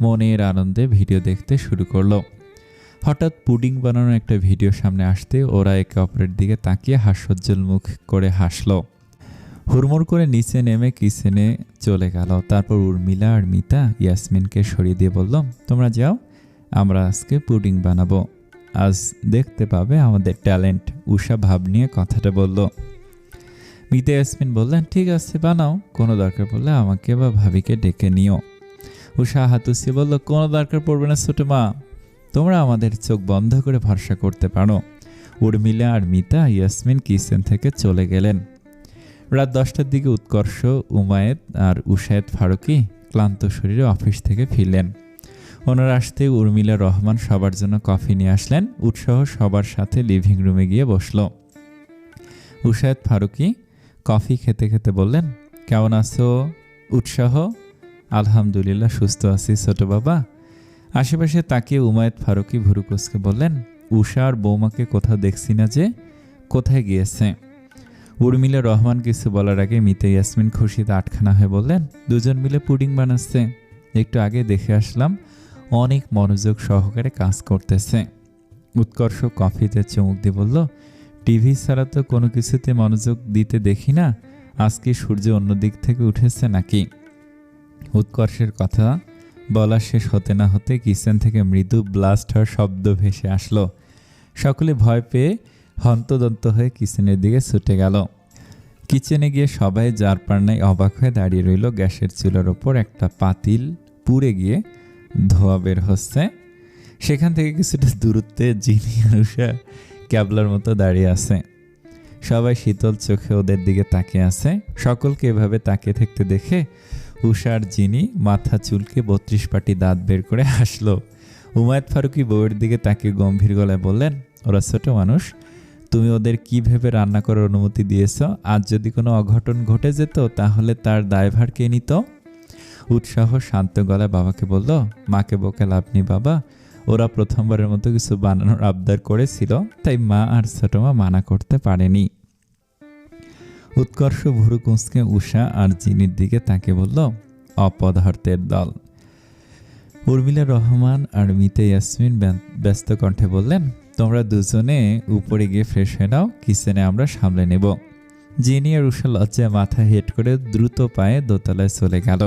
মনের আনন্দে ভিডিও দেখতে শুরু করলো। হঠাৎ পুডিং বানানোর একটা ভিডিও সামনে আসতে ওরা একে অপরের দিকে তাকিয়ে হাস্যোজ্জ্বল মুখ করে হাসলো। হুড়মুড় করে নিচে নেমে কিচেনে চলে গেল। তারপর উর্মিলা আর মিতা ইয়াসমিনকে সরিয়ে দিয়ে বলল, তোমরা যাও, আমরা আজকে পুডিং বানাবো, আজ দেখতে পাবে আমাদের ট্যালেন্ট। উষা ভাব নিয়ে কথাটা বলল। মিতা ইয়াসমিন বললেন, ঠিক আছে বানাও, কোনো দরকার পড়লে আমাকে বা ভাবিকে ডেকে নিও। উষা হাতুসি বলল, কোনো দরকার পড়বে না ছোট মা, তোমরা আমাদের চোখ বন্ধ করে ভরসা করতে পারো। উর্মিলা আর মিতা ইয়াসমিন কিচেন থেকে চলে গেলেন। রাত 10টার দিকে উৎকর্ষ, উমায়েত আর উশায়েত ফারুকি ক্লান্ত শরীরে অফিস থেকে ফিরলেন। ওনারা আসতে উর্মিলা রহমান সবার জন্য কফি নিয়ে আসলেন। উৎসাহ সবার সাথে লিভিং রুমে গিয়ে বসল। উশায়েত ফারুকি কফি খেতে খেতে বললেন, কেমন আছো উৎসাহ? আলহামদুলিল্লাহ, সুস্থ আছি ছোট বাবা। আশেপাশে তাকিয়ে উমায়েত ফারুকি ভুরু কুঁচকে বললেন, উষা আর বৌমাকে কোথাও দেখছি না যে, কোথায় গিয়েছে? উর্মিলা রহমান কিছু বলার আগে মিতা ইয়াসমিন খুশিতে আটখানা হয়ে বললেন, দুজন মিলে পুডিং বানাচ্ছে, একটু আগে দেখে আসলাম, অনেক মনোযোগ সহকারে কাজ করতেছে। উৎকর্ষ কফিতে চুমুক দিয়ে বলল, টিভি ছাড়া তো কোনো কিছুতে মনোযোগ দিতে দেখি না, আজকে সূর্য অন্য দিক থেকে উঠেছে নাকি? উৎকর্ষের কথা বলা শেষ হতে না হতে কিচেন থেকে মৃদু ব্লাস্ট হওয়ার শব্দ ভেসে আসলো। সকলে ভয় পেয়ে হন্তদন্ত হয়ে কিচেনের দিকে ছুটে গেল। কিচেনে গিয়ে সবাই যার পার নাই অবাক হয়ে দাঁড়িয়ে রইল। গ্যাসের চুলার ওপর একটা পাতিল পুড়ে গিয়ে ধোঁয়া বের হচ্ছে। সেখান থেকে কিছুটা দূরত্বে জিনি আর উষা ক্যাবলার মতো দাঁড়িয়ে আছে। সবাই শীতল চোখে ওদের দিকে তাকিয়ে আছে। সকলকে এভাবে তাকিয়ে থাকতে দেখে উষা আর জিনি মাথা চুলকে 32 পাটি দাঁত বের করে হাসলো। উমায়েত ফারুকী বউয়ের দিকে তাকিয়ে গম্ভীর গলায় বললেন, ওরা ছোট মানুষ, তুমি ওদের কি ভেবে রান্না করার অনুমতি দিয়েছ? আজ যদি কোনো অঘটন ঘটে যেত তাহলে তার দায়ভার কে নিত? উৎসাহ শান্ত গলায় বাবাকে বলল, মাকে বকে লাভ নেই বাবা, ওরা প্রথমবারের মতো কিছু বানানোর আবদার করেছিল, তাই মা আর ছোট মা মানা করতে পারেনি। উৎকর্ষ ভুরু কুঁচকে উষা আর জিনির দিকে তাকে বলল, অপদার্থের দল। উর্মিলা রহমান আর মিতে ইয়াসমিন ব্যস্ত কণ্ঠে বললেন, তোমরা দুজনে উপরে গিয়ে ফ্রেশ হয়ে নাও, কিচেনে আমরা সামলে নেব। জিনি আর উষা লজ্জায় মাথা হেট করে দ্রুত পায়ে দোতলায় চলে গেল।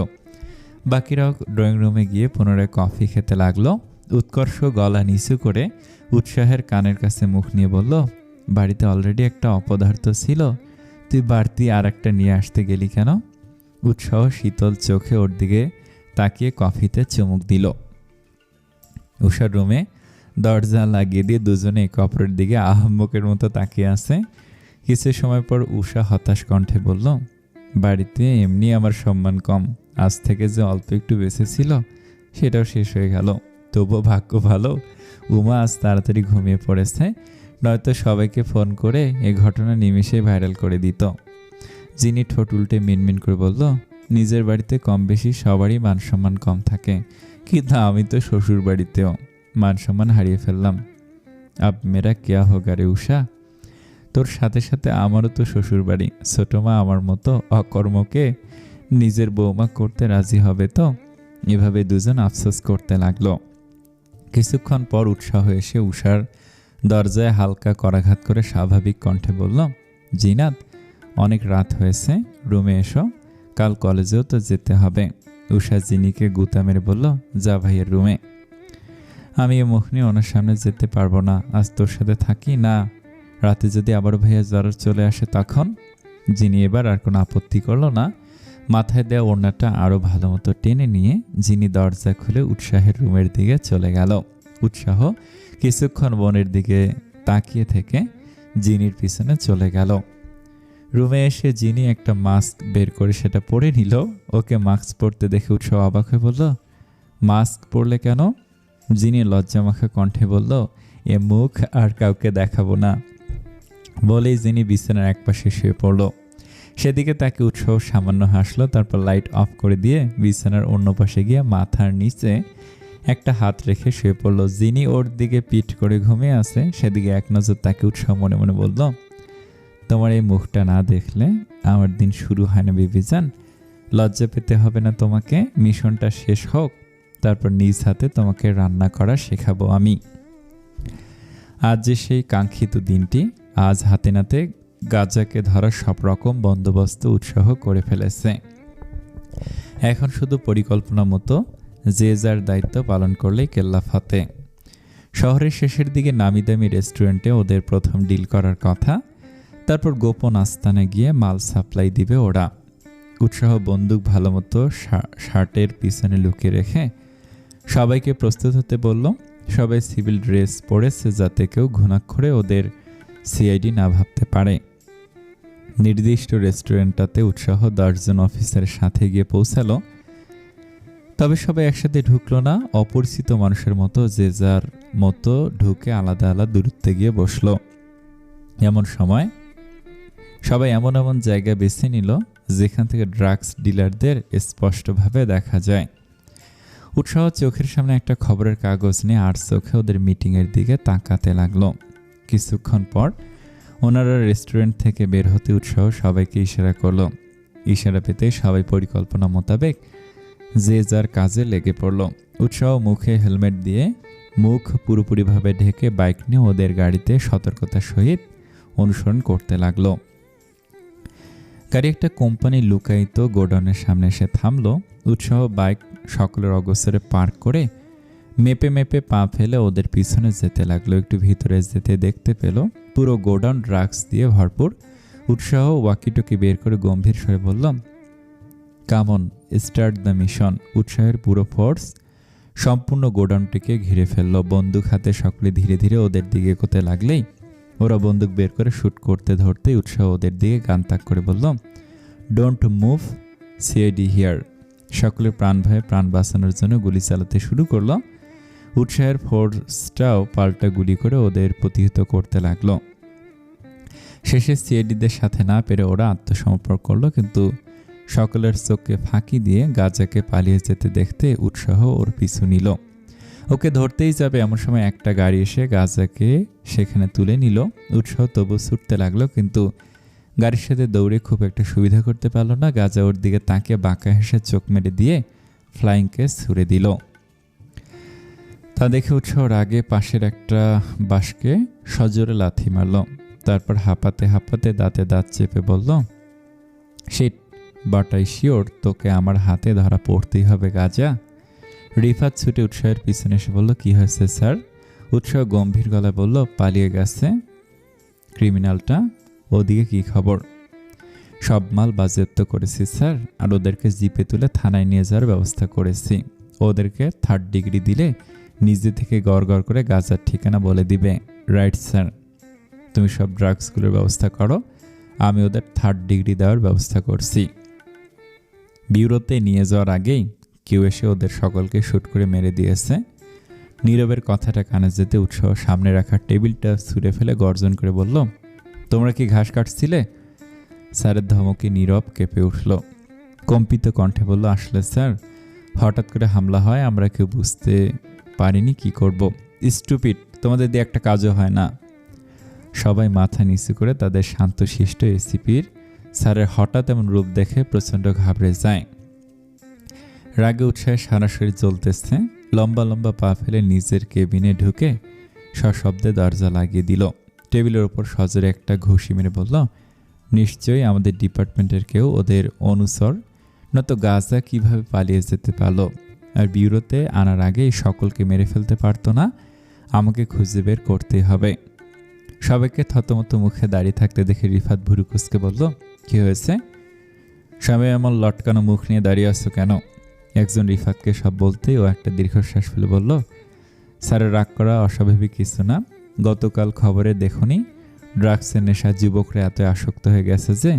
বাকিরাও ড্রয়িং রুমে গিয়ে পুনরায় কফি খেতে লাগলো। উৎকর্ষ গলা নিচু করে উৎসাহের কানের কাছে মুখ নিয়ে বলল, বাড়িতে অলরেডি একটা অপদার্থ ছিল, তুই বাড়তি আর একটা নিয়ে আসতে গেলি কেন? উৎসাহ শীতল চোখে ওর দিকে তাকিয়ে কফিতে চুমুক দিল। উষার রুমে দরজা লাগিয়ে দিয়ে দুজনে একে অপরের দিকে আহম্মকের মতো তাকিয়ে আছে। কিছু সময় পর উষা হতাশ কণ্ঠে বলল, বাড়িতে এমনি আমার সম্মান কম, আজ থেকে যে অল্প একটু বেঁচে ছিল সেটাও শেষ হয়ে গেল। তবুও ভাগ্য ভালো উমা আজ তাড়াতাড়ি ঘুমিয়ে পড়েছে, নয়তো সবাইকে ফোন করে এ ঘটনা নিমেষেই ভাইরাল করে দিত। যিনি ঠোঁট উল্টে মিনমিন করে বলল, নিজের বাড়িতে কম বেশি সবারই মান সম্মান কম থাকে, কিন্তু আমি তো শ্বশুর বাড়িতেও মান সম্মান হারিয়ে ফেললাম। আব মেরা কেয়া হোগা রে উষা, তোর সাথে সাথে আমারও তো শ্বশুর বাড়ি। ছোট মা আমার মতো অকর্মকে নিজের বৌমা করতে রাজি হবে তো? এভাবে দুজন আফসোস করতে লাগলো। কিছুক্ষণ পর উৎসাহ এসে উষার দরজায় হালকা করাঘাত করে স্বাভাবিক কণ্ঠে বলল, জিনাত, অনেক রাত হয়েছে, রুমে এসো, কাল কলেজেও তো যেতে হবে। উষা জিনিকে গুতা মেরে বলল, যা ভাইয়ের রুমে। আমি এ মুখ নিয়ে ওনার সামনে যেতে পারবো না, আজ তোর সাথে থাকি না, রাতে যদি আবার ভাইয়া জ্বর চলে আসে তখন? জিনি এবার আর কোনো আপত্তি করলো না। মাথায় দেওয়া ওড়নাটা আরও ভালো মতো টেনে নিয়ে জিনি দরজা খুলে উৎসাহের রুমের দিকে চলে গেল। উৎসাহ কিছুক্ষণ বোনের দিকে তাকিয়ে থেকে জিনির পিছনে চলে গেল। রুমে এসে জিনি একটা মাস্ক বের করে সেটা পরে নিল। ওকে মাস্ক পরতে দেখে উৎসাহ অবাক হয়ে বলল, মাস্ক পরলে কেন? জিনি লজ্জামাখা কণ্ঠে বলল, এ মুখ আর কাউকে দেখাবো না। বলেই জিনি বিছানার একপাশে শুয়ে পড়ল। সেদিকে তাকে উৎসাহ সামান্য হাসলো, তারপর লাইট অফ করে দিয়ে বিছানার অন্য পাশে গিয়ে মাথার নিচে একটা হাত রেখে শুয়ে পড়ল। জিনি ওর দিকে পিঠ করে ঘুমিয়ে আছে, সেদিকে এক নজর তাকে উৎসাহ মনে মনে বলল, তোমার এই মুখটা না দেখলে আমার দিন শুরু হয় না বিবিজান। লজ্জা পেতে হবে না তোমাকে, মিশনটা শেষ হোক, তারপর নিজ হাতে তোমাকে রান্না করা শেখাবো আমি। আজ যে সেই কাঙ্ক্ষিত দিনটি, আজ হাতে নাতে গাজাকে ধরার সব রকম বন্দোবস্ত উৎসাহ করে ফেলেছে। এখন শুধু পরিকল্পনা মতো যে যার দায়িত্ব পালন করলেই কেল্লা ফতে। শহরের শেষের দিকে নামি দামি রেস্টুরেন্টে ওদের প্রথম ডিল করার কথা, তারপর গোপন আস্তানে গিয়ে মাল সাপ্লাই দিবে ওরা। উৎসাহ বন্দুক ভালো মতো শার্টের পিছনে লুকিয়ে রেখে সবাইকে প্রস্তুত হতে বলল। সবাই সিভিল ড্রেস পরেছে যাতে কেউ ঘুণাক্ষরে ওদের সিআইডি না ভাবতে পারে। নির্দিষ্ট রেস্টুরেন্টটাতে উৎসাহ 10 জন অফিসারের সাথে গিয়ে পৌঁছালো। তবে সবাই একসাথে ঢুকলো না, অপরিচিত মানুষের মতো যে যার মতো ঢুকে আলাদা আলাদা দূরত্বে গিয়ে বসলো। এমন সময় সবাই এমন এমন জায়গা বেছে নিল যেখান থেকে ড্রাগস ডিলারদের স্পষ্টভাবে দেখা যায়। উৎসাহ চোখের সামনে একটা খবরের কাগজ নিয়ে আর চোখে ওদের মিটিংয়ের দিকে তাকাতে লাগলো। কিছুক্ষণ পর ওনারা রেস্টুরেন্ট থেকে বের হতে উৎসাহ সবাইকে ইশারা করলো। ইশারা পেতে সবাই পরিকল্পনা মোতাবেক যে যার কাজে লেগে পড়ল। উৎসাহ মুখে হেলমেট দিয়ে মুখ পুরোপুরিভাবে ঢেকে বাইক নিয়ে ওদের গাড়িতে সতর্কতার সহিত অনুসরণ করতে লাগলো। গাড়ি একটা কোম্পানির লুকায়িত গোডাউনের সামনে এসে থামলো। উৎসাহ বাইক সকলের অগোচরে পার্ক করে মেপে মেপে পা ফেলে ওদের পিছনে যেতে লাগলো। একটু ভিতরে যেতে দেখতে পেল পুরো গোডাউন ড্রাগস দিয়ে ভরপুর। উৎসাহ ওয়াকিটকি বের করে গম্ভীর স্বরে বলল, কামন স্টার্ট দ্য মিশন। উৎসাহের পুরো ফোর্স সম্পূর্ণ গোডাউনটিকে ঘিরে ফেলল। বন্দুক হাতে সকলে ধীরে ধীরে ওদের দিকে এগোতে লাগলেই ওরা বন্দুক বের করে শ্যুট করতে ধরতেই উৎসাহ ওদের দিকে গান তাক করে বলল, ডোন্ট মুভ, সিআইডি হিয়ার। সকলের প্রাণ ভয়ে প্রাণ বাঁচানোর জন্য গুলি চালাতে শুরু করলো। উৎসাহের ফোর্সটাও পাল্টা গুলি করে ওদের প্রতিহত করতে লাগলো। শেষে সিআইডিদের সাথে না পেরে ওরা আত্মসমর্পণ করলো, কিন্তু সকলের চোখকে ফাঁকি দিয়ে গাজাকে পালিয়ে যেতে দেখতে উৎসাহ ওর পিছু নিল। ওকে ধরতেই যাবে এমন সময় একটা গাড়ি এসে গাজাকে সেখানে তুলে নিল। উৎসাহ তবু ছুটতে লাগলো, কিন্তু গাড়ির সাথে দৌড়ে খুব একটা সুবিধা করতে পারলো না। গাজা ওর দিকে তাকিয়ে বাঁকা হেসে চোখ মেরে দিয়ে ফ্লাইংকে ছুড়ে দিল। তা দেখে উৎসাহ রাগে পাশের একটা বাঁশকে সজোরে লাথি মারল। তারপর হাঁপাতে হাঁপাতে দাঁতে দাঁত চেপে বলল, শিট, বাট আই শিওর তোকে আমার হাতে ধরা পড়তেই হবে গাজা। রিফাত ছুটে উৎসাহের পিছনে এসে বলল, কি হয়েছে স্যার? উৎসাহ গম্ভীর গলায় বলল, পালিয়ে গেছে ক্রিমিনালটা। ওদিকে কি খবর? সব মাল বাজেয়াপ্ত করেছি স্যার, আর ওদেরকে জিপে তুলে থানায় নিয়ে যাওয়ার ব্যবস্থা করেছি। ওদেরকে 3rd ডিগ্রি দিলে নিজে থেকে গড় গড় করে গাজার ঠিকানা বলে দিবে। রাইট স্যার, তুমি সব ড্রাগসগুলোর ব্যবস্থা করো, আমি ওদের 3rd ডিগ্রি দেওয়ার ব্যবস্থা করছি। বিউরোতে নিয়ে যাওয়ার আগেই কেউ এসে ওদের সকলকে শ্যুট করে মেরে দিয়েছে। নীরবের কথাটা কানে যেতে উৎসাহ সামনে রাখা টেবিলটা ছুঁড়ে ফেলে গর্জন করে বলল, তোমরা কি ঘাস কাটছিলে? স্যারের ধমকে নীরব কেঁপে উঠল। কম্পিত কণ্ঠে বলল, আসলে স্যার হঠাৎ করে হামলা হয়, আমরা কেউ বুঝতে পারিনি কি করব। স্টুপিড, তোমাদের দিয়ে একটা কাজও হয় না। সবাই মাথা নিচু করে তাদের শান্তশিষ্ট এসিপির স্যারের হঠাৎ এমন রূপ দেখে প্রচণ্ড ঘাবড়ে যায়। রাগে উৎসাহে সারা শরীর জ্বলতেছে। লম্বা লম্বা পা ফেলে নিজের কেবিনে ঢুকে সশব্দে দরজা লাগিয়ে দিল। টেবিলের ওপর সজোরে একটা ঘুষি মেরে বলল, নিশ্চয়ই আমাদের ডিপার্টমেন্টের কেউ ওদের অনুসর, নয়তো গাজা কিভাবে পালিয়ে যেতে পারলো? আর বিউরোতে আনার আগেই সকলকে মেরে ফেলতে পারতো না, আমাকে খুঁজে বের করতে হবে। সবাইকে থতমত মুখে দাঁড়িয়ে থাকতে দেখে রিফাত ভুরু কুঁচকে বলল, কি হয়েছে? সবাই এমন লটকানো মুখ নিয়ে দাঁড়িয়ে আসছো কেন? একজন রিফাতকে সব বলতেই ও একটা দীর্ঘশ্বাস ফেলে বলল, স্যারের রাগ করা অস্বাভাবিক কিছু না। গতকাল খবরে দেখুনি ড্রাগসের নেশা যুবকরা এত আসক্ত হয়ে গেছে যে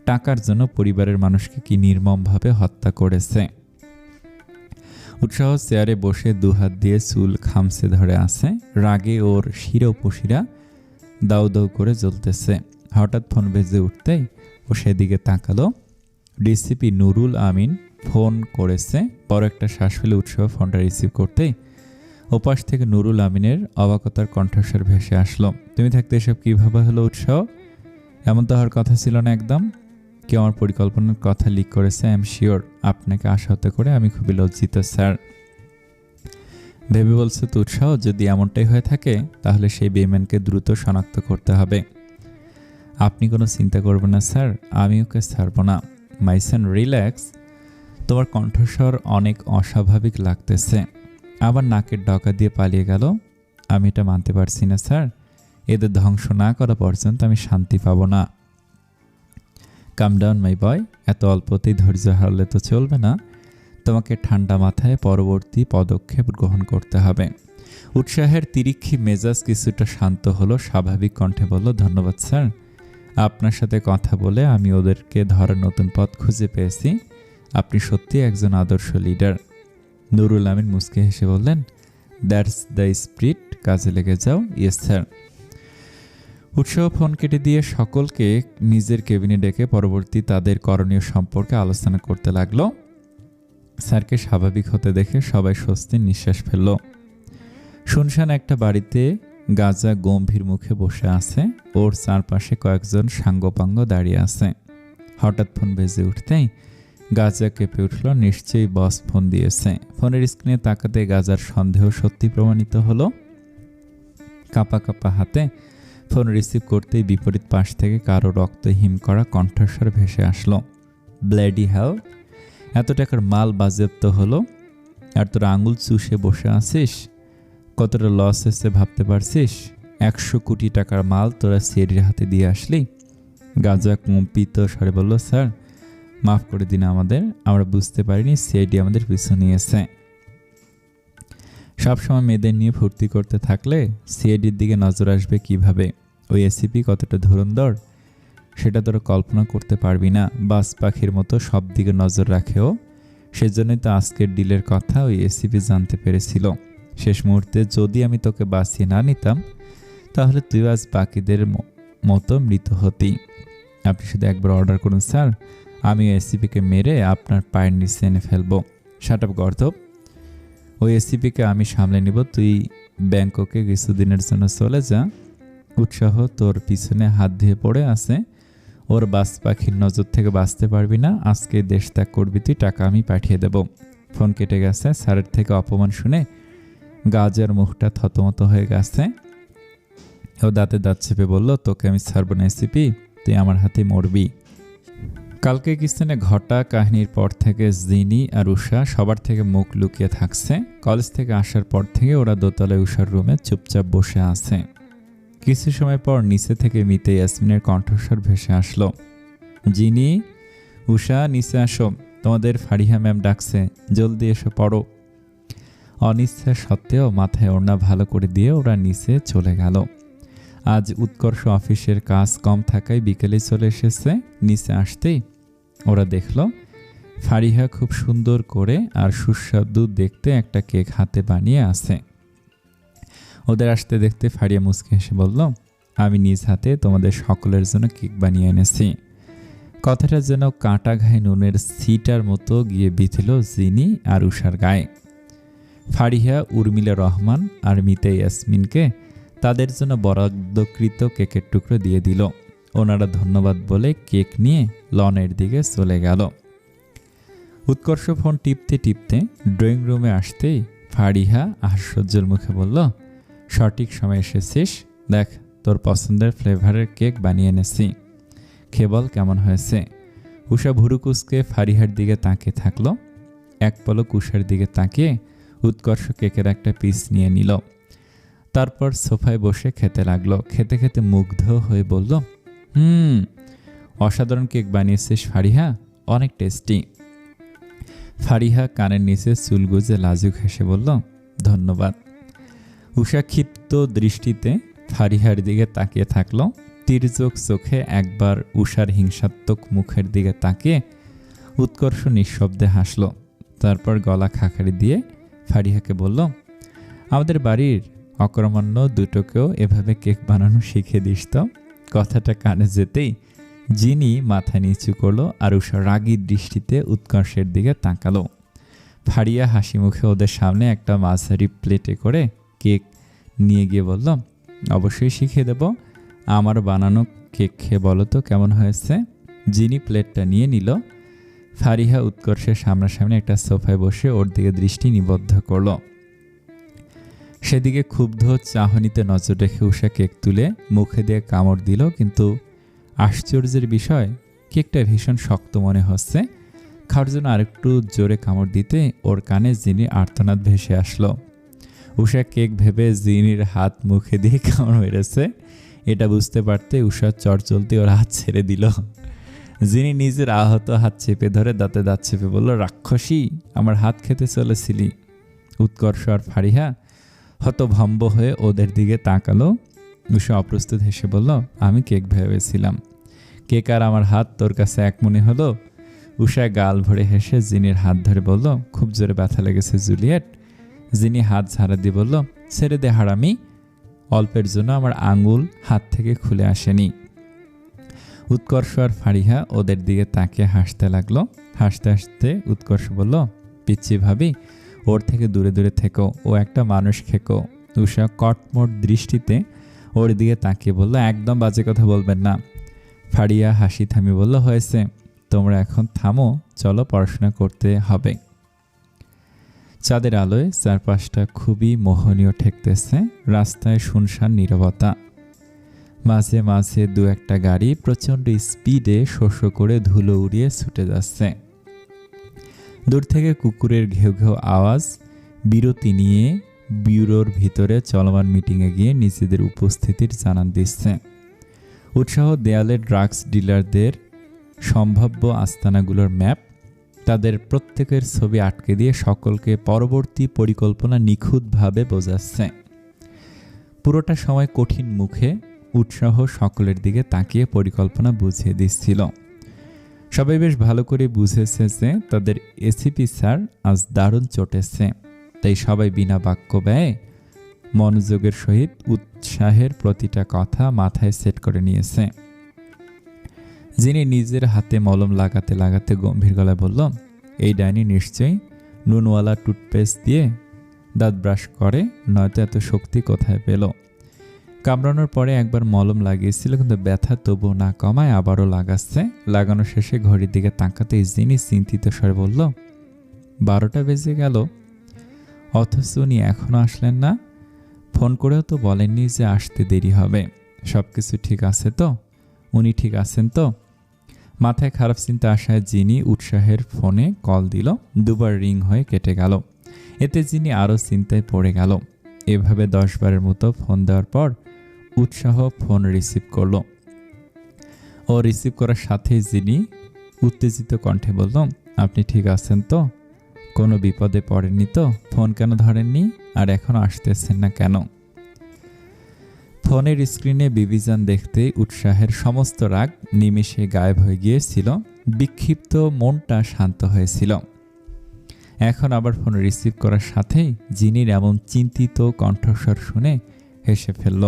টাকার জন্য পরিবারের মানুষকে কি নির্মমভাবে হত্যা করেছে। উৎসাহ চেয়ারে বসে দুহাত দিয়ে চুল খামছে ধরে আছে। রাগে ওর শিরা উপশিরা দাউ দাউ করে জ্বলতেছে। হঠাৎ ফোন বেজে উঠতেই ও সেদিকে তাকালো। ডিসিপি নুরুল আমিন ফোন করেছে। বড় একটা শ্বাস ফেলে উৎসাহ ফোনটা রিসিভ করতেই ওপাশ থেকে নুরুল আমিনের অবাকতার কণ্ঠস্বর ভেসে আসলো, তুমি থাকতে এসব কীভাবে হলো উৎসাহ? এমন তো হওয়ার কথা ছিল না একদম। কেউ আমার পরিকল্পনার কথা লিক করেছে। I am sure. আপনাকে আশাহত করে আমি খুবই লজ্জিত স্যার। ভেবে বলছে তো উৎসাহ, যদি এমনটাই হয়ে থাকে তাহলে সেই বেইমানকে দ্রুত শনাক্ত করতে হবে। আপনি কোনো চিন্তা করবেন না স্যার, আমি ওকে ছাড়ব না। মাইসন রিল্যাক্স। তোমার কণ্ঠস্বর অনেক অস্বাভাবিক লাগতেছে। আবার নাকের ডগা দিয়ে পালিয়ে গেল। আমি এটা মানতে পারছি না স্যার। এদের ধ্বংস না করা পর্যন্ত আমি শান্তি পাব না। কাম ডাউন মাই বয়। এত অল্পতেই ধৈর্য হারলে তো চলবে না। তোমাকে ঠান্ডা মাথায় পরবর্তী পদক্ষেপ গ্রহণ করতে হবে। উৎসাহের তিরিক্ষি মেজাজ কিছুটা শান্ত হলো। স্বাভাবিক কণ্ঠে বলল, ধন্যবাদ স্যার। আপনার সাথে কথা বলে আমি ওদেরকে ধরার নতুন পথ খুঁজে পেয়েছি। আপনি সত্যি একজন আদর্শ লিডার। নুরুল আমিন মুচকে হেসে বললেন, দ্যাটস দ্য স্পিরিট। কাজে লেগে যাও। Yes sir. উৎসাহ ফোন কেটে দিয়ে সকলকে নিজের কেবিনে ডেকে পরবর্তী তাদের করণীয় সম্পর্কে আলোচনা করতে লাগলো। স্যারকে স্বাভাবিক হতে দেখে সবাই স্বস্তির নিঃশ্বাস ফেলল। শুনশান একটা বাড়িতে গাজা গম্ভীর মুখে বসে আছে। ওর চারপাশে কয়েকজন সাঙ্গপাঙ্গ দাঁড়িয়ে আছে। হঠাৎ ফোন বেজে উঠতেই গাজা কেঁপে উঠল। নিশ্চয়ই বস ফোন দিয়েছে। ফোনের স্ক্রিনে তাকাতে গাজার সন্দেহ সত্যি প্রমাণিত হলো। কাঁপা কাঁপা হাতে ফোন রিসিভ করতেই বিপরীত পাশ থেকে কারো রক্ত হিম করা কণ্ঠস্বর ভেসে আসলো, ব্লেডি হেল! এত টাকার মাল বাজেয়াপ্ত হলো, আর তোর আঙুল চুষে বসে আছিস। কতটা লস হয়েছে ভাবতে পারছিস? 100 কোটি টাকার মাল তোরা সিআইডির হাতে দিয়ে আসলি। গাজা কম্পিত স্বরে বলল, স্যার মাফ করে দিন আমাদের, আমরা বুঝতে পারিনি সিআইডি আমাদের পিছু নিয়েছে। সবসময় মেয়েদের নিয়ে ফুর্তি করতে থাকলে সিআইডির দিকে নজর আসবে কিভাবে? ওই এসিপি কতটা ধুরন্ধর সেটা তোরা কল্পনা করতে পারবি না। বাস পাখির মতো সব দিকে নজর রাখেও। সেজন্যই তো আজকের ডিলের কথা ওই এসিপি জানতে পেরেছিল। শেষ মুহূর্তে যদি আমি তোকে বাঁচিয়ে না নিতাম তাহলে তুই আজ বাকিদের মতো মৃত হতি। আপনি শুধু একবার অর্ডার করুন স্যার, আমি এসিপিকে মেরে আপনার পায়ের নিচে এনে ফেলবো। শাট আপ গর্দভ, ওই এসিপিকে আমি সামলে নিব। তুই ব্যাংককে কিছুদিনের জন্য চলে যা। উৎসাহ তোর পিছনে হাত দিয়ে পড়ে আছে। ওর বাস পাখির নজর থেকে বাঁচতে পারবি না। আজকে দেশ ত্যাগ করবি তুই, টাকা আমি পাঠিয়ে দেব। ফোন কেটে গেছে। স্যারের থেকে অপমান শুনে গাজার মুখটা থতমত হয়ে গেছে। ও দাঁতে দাঁত চেপে বলল, তোকে আমি ছাড়ব না এসিপি, তুই আমার হাতে মরবি। কালকে কিস্তেনে ঘটা কাহিনীর পর থেকে জিনি আর উষা সবার থেকে মুখ লুকিয়ে থাকছে। কলেজ থেকে আসার পর থেকে ওরা দোতলায় উষার রুমে চুপচাপ বসে আছে। কিছু সময় পর নিচে থেকে মিতে ইয়াসমিনের কণ্ঠস্বর ভেসে আসলো, জিনি, উষা নিচে আসো, তোমাদের ফারিহা ম্যাম ডাকছে, জলদি এসো পড়ো। অনিচ্ছা সত্ত্বেও মাথায় ওড়না ভালো করে দিয়ে ওরা নিচে চলে গেল। আজ উৎকর্ষ অফিসের কাজ কম থাকায় বিকেলে চলে এসেছে। নিচে আসতেই ওরা দেখল ফারিহা খুব সুন্দর করে আর সুস্বাদু দেখতে একটা কেক হাতে বানিয়ে আছে। ওদের আসতে দেখতে ফারিয়া মুচকে হেসে বলল, আমি নিজ হাতে তোমাদের সকলের জন্য কেক বানিয়ে এনেছি। কথাটা যেন কাঁটা ঘায়ে নুনের সিটার মতো গিয়ে বিঁধল জিনি আর উষার গায়ে। ফারিহা উর্মিলা রহমান আর মিতা ইয়াসমিনকে তাদের জন্য বরাদ্দকৃত কেকের টুকরো দিয়ে দিল। ওনারা ধন্যবাদ বলে কেক নিয়ে লনের দিকে চলে গেল। উৎকর্ষ ফোন টিপতে টিপতে ড্রয়িং রুমে আসতেই ফারিহা হাস্যোজ্জ্বল মুখে বলল, সঠিক সময় এসেছিস, দেখ তোর পছন্দের ফ্লেভারের কেক বানিয়ে এনেছি, খেয়ে বল কেমন হয়েছে। উষা ভুরুকুসকে ফারিহার দিকে তাকিয়ে থাকলো। এক পলক উষার দিকে তাকিয়ে উৎকর্ষ কেকের একটা পিস নিয়ে নিল। তারপর সোফায় বসে খেতে লাগলো। খেতে খেতে মুগ্ধ হয়ে বলল, অসাধারণ কেক বানিয়েছিস ফারিহা, অনেক টেস্টি। ফারিহা কানের নিচে চুল গুজে লাজুক হেসে বলল, ধন্যবাদ। উষা ক্ষিপ্ত দৃষ্টিতে ফারিহার দিকে তাকিয়ে থাকলো। তির্যক চোখে একবার উষার হিংসাত্মক মুখের দিকে তাকিয়ে উৎকর্ষ নিঃশব্দে হাসল। তারপর গলা খাকারি দিয়ে ফারিহাকে বলল, আমাদের বাড়ির অকর্মণ্য দুটোকেও এভাবে কেক বানানো শিখে দিস তো। কথাটা কানে যেতেই জিনি মাথা নিচু করলো আর উষা রাগী দৃষ্টিতে উৎকর্ষের দিকে তাকালো। ফারিয়া হাসি মুখে ওদের সামনে একটা মাঝারি প্লেটে করে কেক নিয়ে গিয়ে বলল, অবশ্যই শিখিয়ে দেব, আমার বানানো কেক খেয়ে বলো তো কেমন হয়েছে। জিনি প্লেটটা নিয়ে নিল। ফারিহা উৎকর্ষের সামনাসামনি একটা সোফায় বসে ওর দিকে দৃষ্টি নিবদ্ধ করল। সেদিকে ক্ষুব্ধ চাহনিতে নজর রেখে উষা কেক তুলে মুখে দিয়ে কামড় দিল, কিন্তু আশ্চর্যের বিষয় কেকটা ভীষণ শক্ত মনে হচ্ছে। খাওয়ার জন্য আরেকটু জোরে কামড় দিতে ওর কানে জিনির আর্তনাদ ভেসে আসলো। উষা কেক ভেবে জিনির হাত মুখে দিয়ে কামড় মেরেছে। এটা বুঝতে পারতে উষা চটচলতি ওর হাত ছেড়ে দিল। জিনি নিজের আহত হাত চেপে ধরে দাঁতে দাঁত চেপে বলল, রাক্ষসী, আমার হাত খেতে চলেছিলি। উৎকর্ষ আর ফারিহা হতভম্ব হয়ে ওদের দিকে তাকালো। উষা অপ্রস্তুত হেসে বলল, আমি কেক ভেবেছিলাম। কেক আর আমার হাত তোর কাছে এক মনে হলো। উষা গাল ভরে হেসে জিনির হাত ধরে বলল, খুব জোরে ব্যথা লেগেছে জুলিয়েট। জিনি হাত ঝাড়া দিয়ে বলল, ছেড়ে দে হারামি, অল্পের জন্য আমার আঙুল হাত থেকে খুলে আসেনি। উৎকর্ষ আর ফারিহা ওদের দিকে তাকিয়ে হাসতে লাগলো। হাসতে হাসতে উৎকর্ষ বলল, পিচ্ছি ভাবি, ওর থেকে দূরে দূরে থেকো, ও একটা মানুষ খেকো। উষা কটমট দৃষ্টিতে ওর দিকে তাকিয়ে বলল, একদম বাজে কথা বলবেন না। ফারিয়া হাসি থামি বলল, হয়েছে, তোমরা এখন থামো, চলো পড়াশোনা করতে হবে। চাঁদের আলোয় চারপাশটা খুবই মোহনীয় ঠেকতেছে। রাস্তায় শুনশান নীরবতা। মাঝে মাঝে দু একটা গাড়ি প্রচণ্ড স্পিডে শোষ করে ধুলো উড়িয়ে ছুটে যাচ্ছে। দূর থেকে কুকুরের ঘেউ ঘেউ আওয়াজ বিরতি নিয়ে ব্যুরোর ভিতরে চলমান মিটিংয়ে গিয়ে নিজেদের উপস্থিতির জানান দিচ্ছে। উৎসাহ দেয়ালে ড্রাগস ডিলারদের সম্ভাব্য আস্তানাগুলোর ম্যাপ, তাদের প্রত্যেকের ছবি আটকে দিয়ে সকলকে পরবর্তী পরিকল্পনা নিখুঁতভাবে বোঝাচ্ছে। পুরোটা সময় কঠিন মুখে উৎসাহ সকলের দিকে তাকিয়ে পরিকল্পনা বুঝিয়ে দিচ্ছিল। সবাই বেশ ভালো করে বুঝেছে যে তাদের এসিপি স্যার আজ দারুণ চটেছে, তাই সবাই বিনা বাক্য ব্যয়ে মনোযোগের সহিত উৎসাহের প্রতিটা কথা মাথায় সেট করে নিয়েছে। যিনি নিজের হাতে মলম লাগাতে লাগাতে গম্ভীর গলায় বলল, এই ডাইনি নিশ্চয়ই নুনওয়ালা টুথপেস্ট দিয়ে দাঁত ব্রাশ করে, নয়তো এত শক্তি কোথায় পেল। কামড়ানোর পরে একবার মলম লাগিয়েছিল, কিন্তু ব্যথা তবুও না কমায় আবারও লাগাচ্ছে। লাগানো শেষে ঘড়ির দিকে তাকাতেই যিনি চিন্তিত স্বরে বলল, 12টা বেজে গেল, অথচ উনি এখনও আসলেন না। ফোন করেও তো বলেননি যে আসতে দেরি হবে। সব কিছু ঠিক আছে তো? উনি ঠিক আছেন তো? মাথায় খারাপ চিন্তা আসায় যিনি উৎসাহের ফোনে কল দিল, দুবার রিং হয়ে কেটে গেল। এতে যিনি আরও চিন্তায় পড়ে গেল। এভাবে 10 বারের মতো ফোন দেওয়ার পর উৎসাহ ফোন রিসিভ করল। ও রিসিভ করার সাথেই যিনি উত্তেজিত কণ্ঠে বলল, আপনি ঠিক আছেন তো? কোনো বিপদে পড়েননি তো? ফোন কেন ধরেননি? আর এখন আসতেছেন না কেন? ফোনের স্ক্রিনে বিবিজান দেখতেই উৎসাহের সমস্ত রাগ নিমেষে গায়েব হয়ে গিয়েছিল। বিক্ষিপ্ত মনটা শান্ত হয়েছিল। এখন আবার ফোন রিসিভ করার সাথেই জিনির এমন চিন্তিত কণ্ঠস্বর শুনে হেসে ফেলল।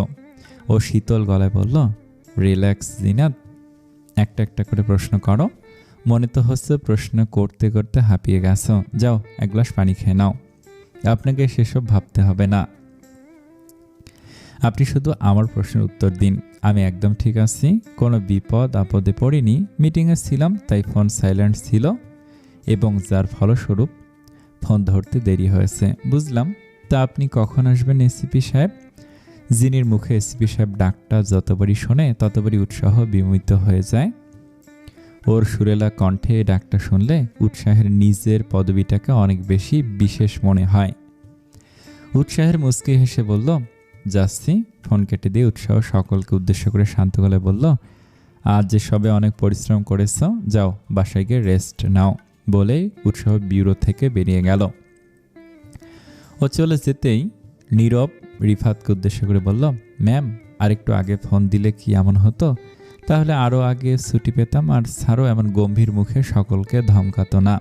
ও শীতল গলায় বলল, রিল্যাক্স জিনাত, একটা একটা করে প্রশ্ন করো। মনে তো হচ্ছে প্রশ্ন করতে করতে হাঁপিয়ে গেছো। যাও, এক গ্লাস পানি খেয়ে নাও। আপনাকে সেসব ভাবতে হবে না, আপনি শুধু আমার প্রশ্নের উত্তর দিন। আমি একদম ঠিক আছি, কোনো বিপদ আপদে পড়িনি। মিটিংয়ে ছিলাম, তাই ফোন সাইলেন্ট ছিল এবং যার ফলস্বরূপ ফোন ধরতে দেরি হয়েছে। বুঝলাম। তা আপনি কখন আসবেন এসিপি সাহেব? জিনির মুখে এসিপি সাহেব ডাকটা যতবারই শোনে ততবারই উৎসাহ বিমোহিত হয়ে যায়। ওর সুরেলা কণ্ঠে ডাকটা শুনলে উৎসাহের নিজের পদবিটাকে অনেক বেশি বিশেষ মনে হয়। উৎসাহের মুচকি হেসে বলল, যাচ্ছি। ফোন কেটে দিয়ে উৎসাহ সকলকে উদ্দেশ্য করে শান্ত গলায় বলল, আজ যে সবে অনেক পরিশ্রম করেছ, যাও বাসায় গিয়ে রেস্ট নাও। বলেই উৎসাহ ব্যুরো থেকে বেরিয়ে গেল। ও চলে যেতেই নীরব রিফাতকে উদ্দেশ্য করে বলল, ম্যাম, আরেকটু আগে ফোন দিলে কি এমন হতো? তাহলে আরও আগে ছুটি পেতাম আর স্যারও এমন গম্ভীর মুখে সকলকে ধমকাতো না।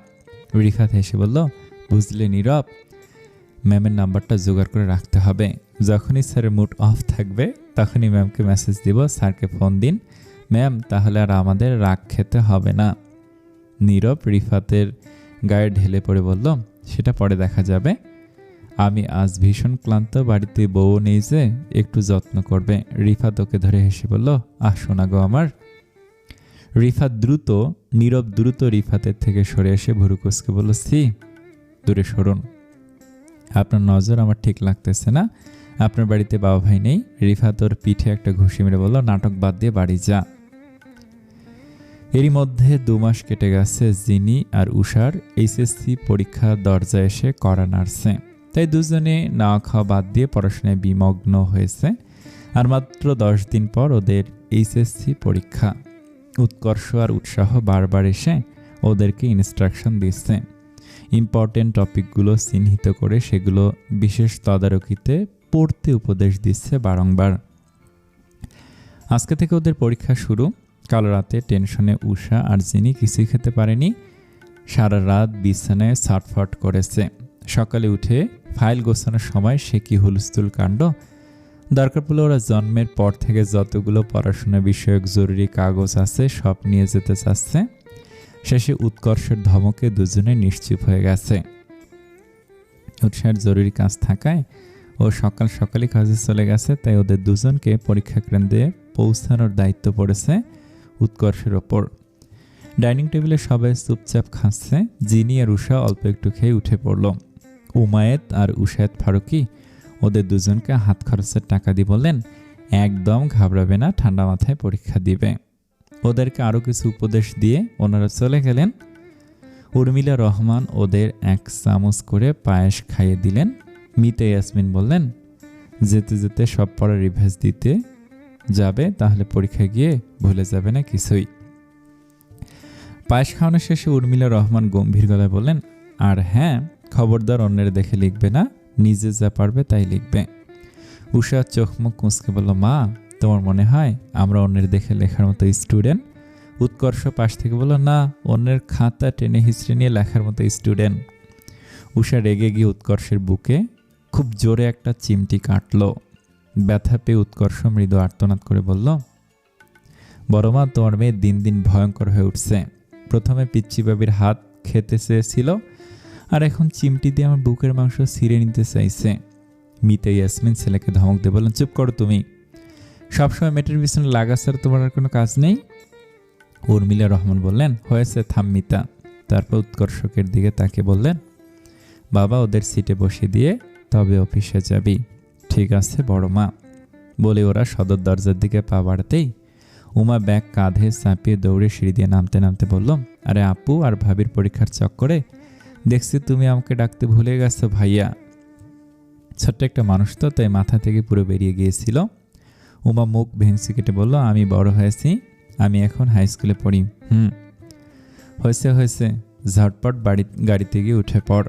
রিফাত হেসে বলল, বুঝলে নীরব, ম্যামের নাম্বারটা জোগাড় করে রাখতে হবে। যখনই স্যারের মুড অফ থাকবে তখনই ম্যামকে মেসেজ দিব, স্যারকে ফোন দিন। ম্যাম, তাহলে আর আমাদের রাগ খেতে হবে না। নীরব রিফাতের গায়ে ঢেলে পড়ে বলল, সেটা পরে দেখা যাবে। আমি আজ ভীষণ ক্লান্ত, বাড়িতে বউ নেই যে, একটু যত্ন করবে। রিফাত ওকে ধরে হেসে বলল, শোনা গো আমার। নীরব দ্রুত রিফাতের থেকে সরে এসে ভুরু কুঁচকে বলল, সি, দূরে সরুন। আপনার নজর আমার ঠিক লাগতেছে না। আপনার বাড়িতে বাবা ভাই নেই। রিফাত ওর পিঠে একটা ঘুষি মেরে বলল, নাটক বাদ দিয়ে বাড়ি যা। এরই মধ্যে 2 মাস কেটে গেছে। জিনি আর উষার এইচএসসি পরীক্ষা দরজায় এসে কড়া নাড়ছে। তাই দুজনে না খাওয়া বাদ দিয়ে পড়াশোনায় বিমগ্ন হয়েছে। আর মাত্র 10 দিন পর ওদের এইচএসসি পরীক্ষা। উৎকর্ষ আর উৎসাহ বারবার এসে ওদেরকে ইনস্ট্রাকশন দিচ্ছে। ইম্পর্টেন্ট টপিকগুলো চিহ্নিত করে সেগুলো বিশেষ তদারকিতে পড়তে উপদেশ দিচ্ছে বারংবার। আজকে থেকে ওদের পরীক্ষা শুরু। কাল রাতে টেনশনে উষা আর জিনি কিছুই খেতে পারেনি। সারা রাত বিছানায় ছটফট করেছে। সকালে উঠে ফাইল গোছানোর সময় সে কি হুলস্থুল কাণ্ড। দরকার পড়লে ওরা জন্মের পর থেকে যতগুলো পড়াশোনা বিষয়ক জরুরি কাগজ আছে সব নিয়ে যেতে চাচ্ছে। শেষে উৎকর্ষের ধমকে দুজনে নিশ্চুপ হয়ে গেছে। উৎসাহের জরুরি কাজ থাকায় ও সকাল সকালই কাজে চলে গেছে, তাই ওদের দুজনকে পরীক্ষা কেন্দ্রে পৌঁছানোর দায়িত্ব পড়েছে উৎকর্ষের ওপর। ডাইনিং টেবিলে সবাই চুপচাপ খাচ্ছে। জিনি আর উষা অল্প একটু খেয়ে উঠে পড়ল। উমায়েত আর উষায়েত ফারুকি ওদের দুজনকে হাত খরচের টাকা দিয়ে বললেন, একদম ঘাবড়াবে না, ঠান্ডা মাথায় পরীক্ষা দিবে। ওদেরকে আরও কিছু উপদেশ দিয়ে ওনারা চলে গেলেন। উর্মিলা রহমান ওদের 1 চামচ করে পায়েস খাইয়ে দিলেন। মিতা ইয়াসমিন বললেন, যেতে যেতে সব পড়া রিভাইজ দিতে যাবে, তাহলে পরীক্ষায় গিয়ে ভুলে যাবে না কিছুই। পায়েস খাওয়ানো শেষে উর্মিলা রহমান গম্ভীর গলায় বললেন, আর হ্যাঁ, খবরদার অন্যের দেখে লিখবে না, নিজে যা পারবে তাই লিখবে। উষা চোখ মুখ কুঁচকে বলল, মা, তোমার মনে হয় আমরা অন্যের দেখে লেখার মতো স্টুডেন্ট? উৎকর্ষ পাশ থেকে বলল, না, অন্যের খাতা টেনে হিস্ট্রি নিয়ে লেখার মতো স্টুডেন্ট। উষা রেগে গিয়ে উৎকর্ষের বুকে খুব জোরে একটা চিমটি কাটল। ব্যথা পেয়ে উৎকর্ষ মৃদু আর্তনাদ করে বলল, বড় মা, তোমার মেয়ে দিন দিন ভয়ঙ্কর হয়ে উঠছে। প্রথমে পিচ্চি বাবির হাত খেতে চেয়েছিল, আর এখন চিমটি দিয়ে আমার বুকের মাংস ছিঁড়ে নিতে চাইছে। মিতা ইয়াসমিন ছেলেকে ধমক দিয়ে বললেন, চুপ করো তুমি, সবসময় মেয়েটার পিছনে লাগা ছাড়া তোমার আর কোনো কাজ নেই। উর্মিলা রহমান বললেন, হয়েছে, থাম মিতা। তারপর উৎকর্ষকের দিকে তাকে বললেন, বাবা, ওদের সিটে বসিয়ে দিয়ে তবে অফিসে যাবি। ঠিক আছে বড় মা। বলে ওরা সদর দরজার দিকে পা বাড়াতেই উমা ব্যাগ কাঁধে চাপিয়ে দৌড়ে সিঁড়ি দিয়ে নামতে নামতে বলল, আরে আপু আর ভাবির পরীক্ষার চক্করে দেখছি তুমি আমাকে ডাকতে ভুলে গেছো ভাইয়া। ছোট্ট একটা মানুষ তো, তাই মাথা থেকে পুরো বেরিয়ে গিয়েছিল। উমা মুখ ভেঙচি কেটে বলল, আমি বড় হয়েছি, আমি এখন হাই স্কুলে পড়ি। হয়েছে হয়েছে, ঝটপট গাড়িতে গিয়ে উঠে পড়।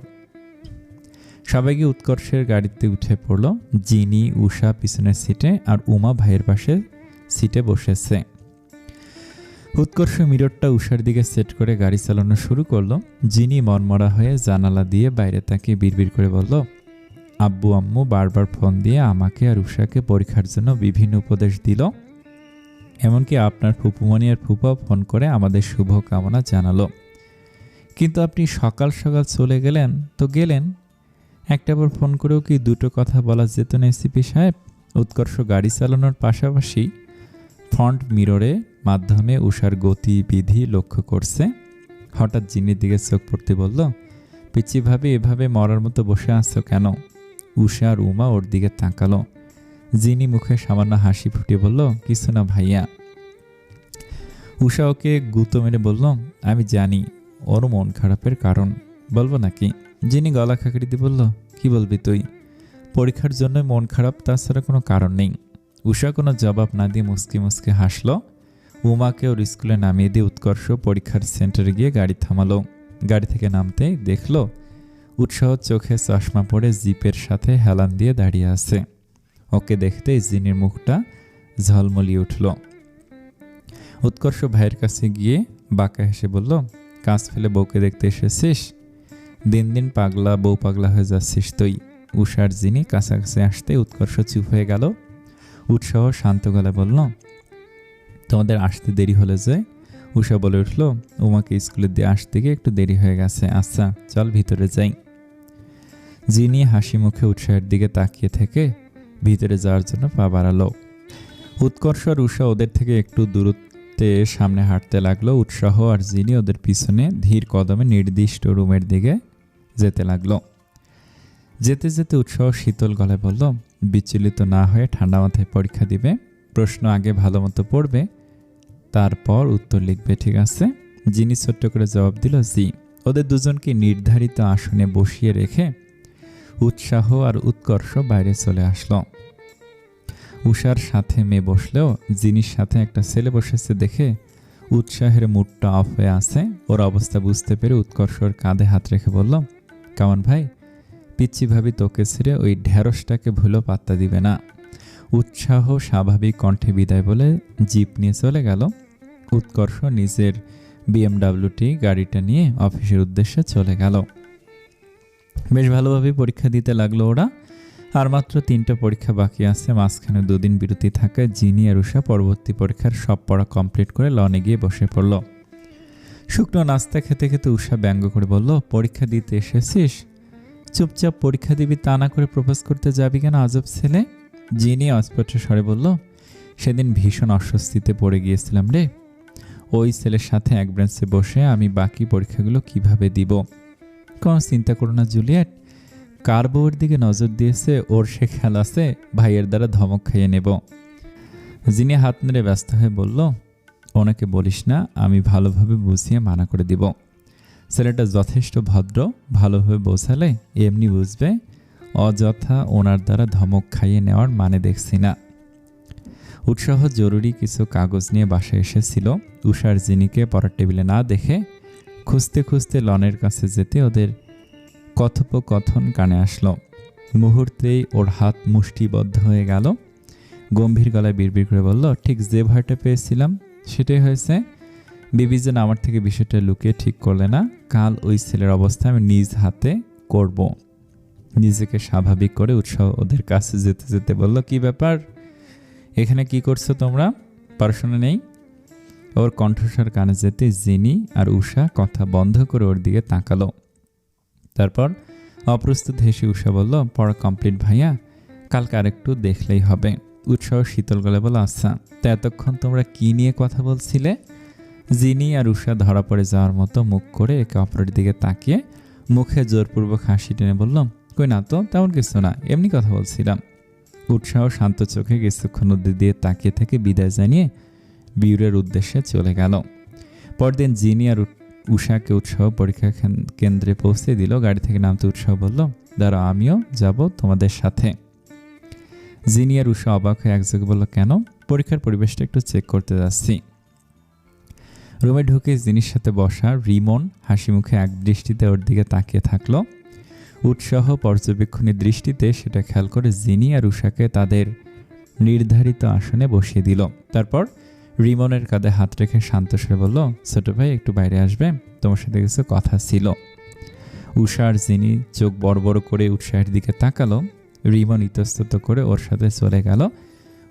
সবাই গিয়ে উৎকর্ষের গাড়িতে উঠে পড়ল। জিনি, উষা পিছনের সিটে আর উমা ভাইয়ের পাশে সিটে বসেছে। উৎকর্ষ মিররটা উষার দিকে সেট করে গাড়ি চালানো শুরু করলো। জিনি মনমরা হয়ে জানালা দিয়ে বাইরে তাকিয়ে বিড়বিড় করে বলল, আব্বু আম্মু বারবার ফোন দিয়ে আমাকে আর উষাকে পরীক্ষার জন্য বিভিন্ন উপদেশ দিল। এমনকি আপনার ফুপুমণি আর ফুপাও ফোন করে আমাদের শুভ কামনা জানালো। কিন্তু আপনি সকাল সকাল চলে গেলেন তো গেলেন, একটাবার ফোন করেও কি দুটো কথা বলা যেত না এসিপি সাহেব? উৎকর্ষ গাড়ি চালানোর পাশাপাশি ফ্রন্ট মিররে মাধ্যমে উষার গতিবিধি লক্ষ্য করছে। হঠাৎ জিনির দিকে চোখ পড়তে বলল, পিচ্ছি ভাবে এভাবে মরার মতো বসে আছো কেন? উষা আর উমা ওর দিকে তাকালো। জিনি মুখে সামান্য হাসি ফুটিয়ে বলল, কিছু না ভাইয়া। উষা ওকে গুঁতো মেরে বলল, আমি জানি ওর মন খারাপের কারণ, বলবো নাকি? জিনি গলা খাকড়ি দিয়ে বলল, কি বলবি তুই? পরীক্ষার জন্য মন খারাপ, তাছাড়া কোনো কারণ নেই। উষা কোনো জবাব না দিয়ে মুসকি মুসকি হাসলো। উমাকে ওর স্কুলে নামিয়ে দিয়ে উৎকর্ষ পরীক্ষার সেন্টারে গিয়ে গাড়ি থামালো। গাড়ি থেকে নামতেই দেখলো উৎসাহ চোখে চশমা পরে জিপের সাথে হেলান দিয়ে দাঁড়িয়ে আছে। ওকে দেখতেই জিনির মুখটা ঝলমলিয়ে উঠল। উৎকর্ষ ভাইয়ের কাছে গিয়ে বাঁকা হেসে বলল, কাজ ফেলে বউকে দেখতে এসেছিস? দিন দিন বউ পাগলা হয়ে যাচ্ছিস তুই। উষার জিনি কাছাকাছি আসতে উৎকর্ষ চুপ হয়ে গেল। উৎসাহ শান্ত গলায় বলল, তোমাদের আসতে দেরি হলে যে? উষা বলে উঠল, উমাকে স্কুলে দিয়ে আসতে গিয়ে একটু দেরি হয়ে গেছে। আচ্ছা চল ভিতরে যাই। জিনি হাসি মুখে উৎসাহের দিকে তাকিয়ে থেকে ভিতরে যাওয়ার জন্য পা বাড়ালো। উৎকর্ষ আর উষা ওদের থেকে একটু দূরত্বে সামনে হাঁটতে লাগলো। উৎসাহ আর জিনি ওদের পিছনে ধীর কদমে নির্দিষ্ট রুমের দিকে যেতে লাগলো। যেতে যেতে উৎসাহ শীতল গলায় বলল, বিচলিত না হয়ে ঠান্ডা মাথায় পরীক্ষা দিবে, প্রশ্ন আগে ভালো মতো পড়বে, তারপর উত্তর লিখবে, ঠিক আছে? জিনি ছোট্ট করে জবাব দিল, জি। ওদের দুজনকে নির্ধারিত আসনে বসিয়ে রেখে উৎসাহ আর উৎকর্ষ বাইরে চলে আসলো। উষার সাথে মেয়ে বসলেও জিনির সাথে একটা ছেলে বসেছে দেখে উৎসাহের মুডটা অফ হয়ে আছে। ওর অবস্থা বুঝতে পেরে উৎকর্ষর কাঁধে হাত রেখে বলল, কামান ভাই, পিচ্ছি ভাবি তোকে ছেড়ে ওই ঢেঁড়সটাকে ভুলো পাত্তা দিবে না। উৎসাহ স্বাভাবিক কণ্ঠে বিদায় বলে জিপ নিয়ে চলে গেল। উৎকর্ষ নিজের বিএমডাব্লিউটি গাড়িটা নিয়ে অফিসের উদ্দেশ্যে চলে গেল। বেশ ভালোভাবে পরীক্ষা দিতে লাগলো ওরা। আর মাত্র 3টা পরীক্ষা বাকি আছে। মাঝখানে 2 দিন বিরতি থাকায় জিনি আর উষা পরবর্তী পরীক্ষার সব পড়া কমপ্লিট করে লনে গিয়ে বসে পড়ল। শুকনো নাস্তা খেতে খেতে উষা ব্যঙ্গ করে বলল, পরীক্ষা দিতে এসেছিস, চুপচাপ পরীক্ষা দিবি, তা না করে প্রপোজ করতে যাবি কেন, আজব ছেলে? জিনি অস্পষ্ট স্বরে বলল, সেদিন ভীষণ অস্বস্তিতে পড়ে গিয়েছিলাম রে। ওই ছেলের সাথে এক ব্রেঞ্চে বসে আমি বাকি পরীক্ষাগুলো কিভাবে দিব? কোনো চিন্তা করো না জুলিয়েট, কার বউয়ের দিকে নজর দিয়েছে ওর সে খেয়াল আছে, ভাইয়ের দ্বারা ধমক খাইয়ে নেব। জিনি হাত নেড়ে ব্যস্ত হয়ে বলল, ওনাকে বলিস না, আমি ভালোভাবে বুঝিয়ে মানা করে দিব। ছেলেটা যথেষ্ট ভদ্র, ভালোভাবে বোঝালে এমনি বুঝবে। অযথা ওনার দ্বারা ধমক খাইয়ে নেওয়ার মানে দেখছি না। উৎসাহ জরুরি কিছু কাগজ নিয়ে বাসায় এসেছিল। উষার জিনিকে পড়ার টেবিলে না দেখে খুঁজতে খুঁজতে লনের কাছে যেতে ওদের কথোপকথন কানে আসলো। মুহূর্তেই ওর হাত মুষ্টিবদ্ধ হয়ে গেল। গম্ভীর গলায় বিড়বিড় করে বলল, ঠিক যে ভয়টা পেয়েছিলাম সেটাই হয়েছে। বিবি যেন আমার থেকে বিষয়টা লুকিয়ে ঠিক করলে না। কাল ওই ছেলের অবস্থা আমি নিজ হাতে করব। নিজেকে স্বাভাবিক করে উৎসাহ ওদের কাছে যেতে যেতে বলল, কি ব্যাপার, এখানে কি করছো তোমরা? পড়াশোনা নেই? ওর কণ্ঠস্বর কানে যেতে জিনি আর উষা কথা বন্ধ করে ওর দিকে তাকালো। তারপর অপ্রস্তুত হেসে উষা বলল, পড়া কমপ্লিট ভাইয়া, কালকে আরেকটু দেখলেই হবে। উৎসাহ শীতল গলায় বলল, আচ্ছা, তা এতক্ষণ তোমরা কি নিয়ে কথা বলছিলে? জিনি আর উষা ধরা পড়ে যাওয়ার মতো মুখ করে একে অপরের দিকে তাকিয়ে মুখে জোরপূর্বক হাসি টেনে বলল, কই না তো, তেমন কিছু না, এমনি কথা বলছিলাম। উৎসাহ শান্ত চোখে কিছুক্ষণ ওদের দিয়ে তাকিয়ে থেকে বিদায় জানিয়ে বিউরের উদ্দেশ্যে চলে গেল। পরদিন জিনি আর উষাকে উৎসাহ পরীক্ষা কেন্দ্রে পৌঁছে দিল। গাড়ি থেকে নামতে উৎসাহ বলল, দাঁড়াও, আমিও যাব তোমাদের সাথে। জিনি আর উষা অবাক হয়ে একযোগে বলল, কেন? পরীক্ষার পরিবেশটা একটু চেক করতে যাচ্ছি। রুমে ঢুকে জিনির সাথে বসা রিমন হাসি মুখে এক দৃষ্টিতে ওর দিকে তাকিয়ে থাকলো। উৎসাহ পর্যবেক্ষণী দৃষ্টিতে সেটা খেয়াল করে জিনি আর উষাকে তাদের নির্ধারিত আসনে বসিয়ে দিল। তারপর রিমনের কাঁধে হাত রেখে শান্ত স্বরে বলল, ছোট ভাই একটু বাইরে আসবে, তোমার সাথে কিছু কথা ছিল। উষা আর জিনি চোখ বড় বড় করে উৎসাহের দিকে তাকালো। রিমন ইতস্তত করে ওর সাথে চলে গেল।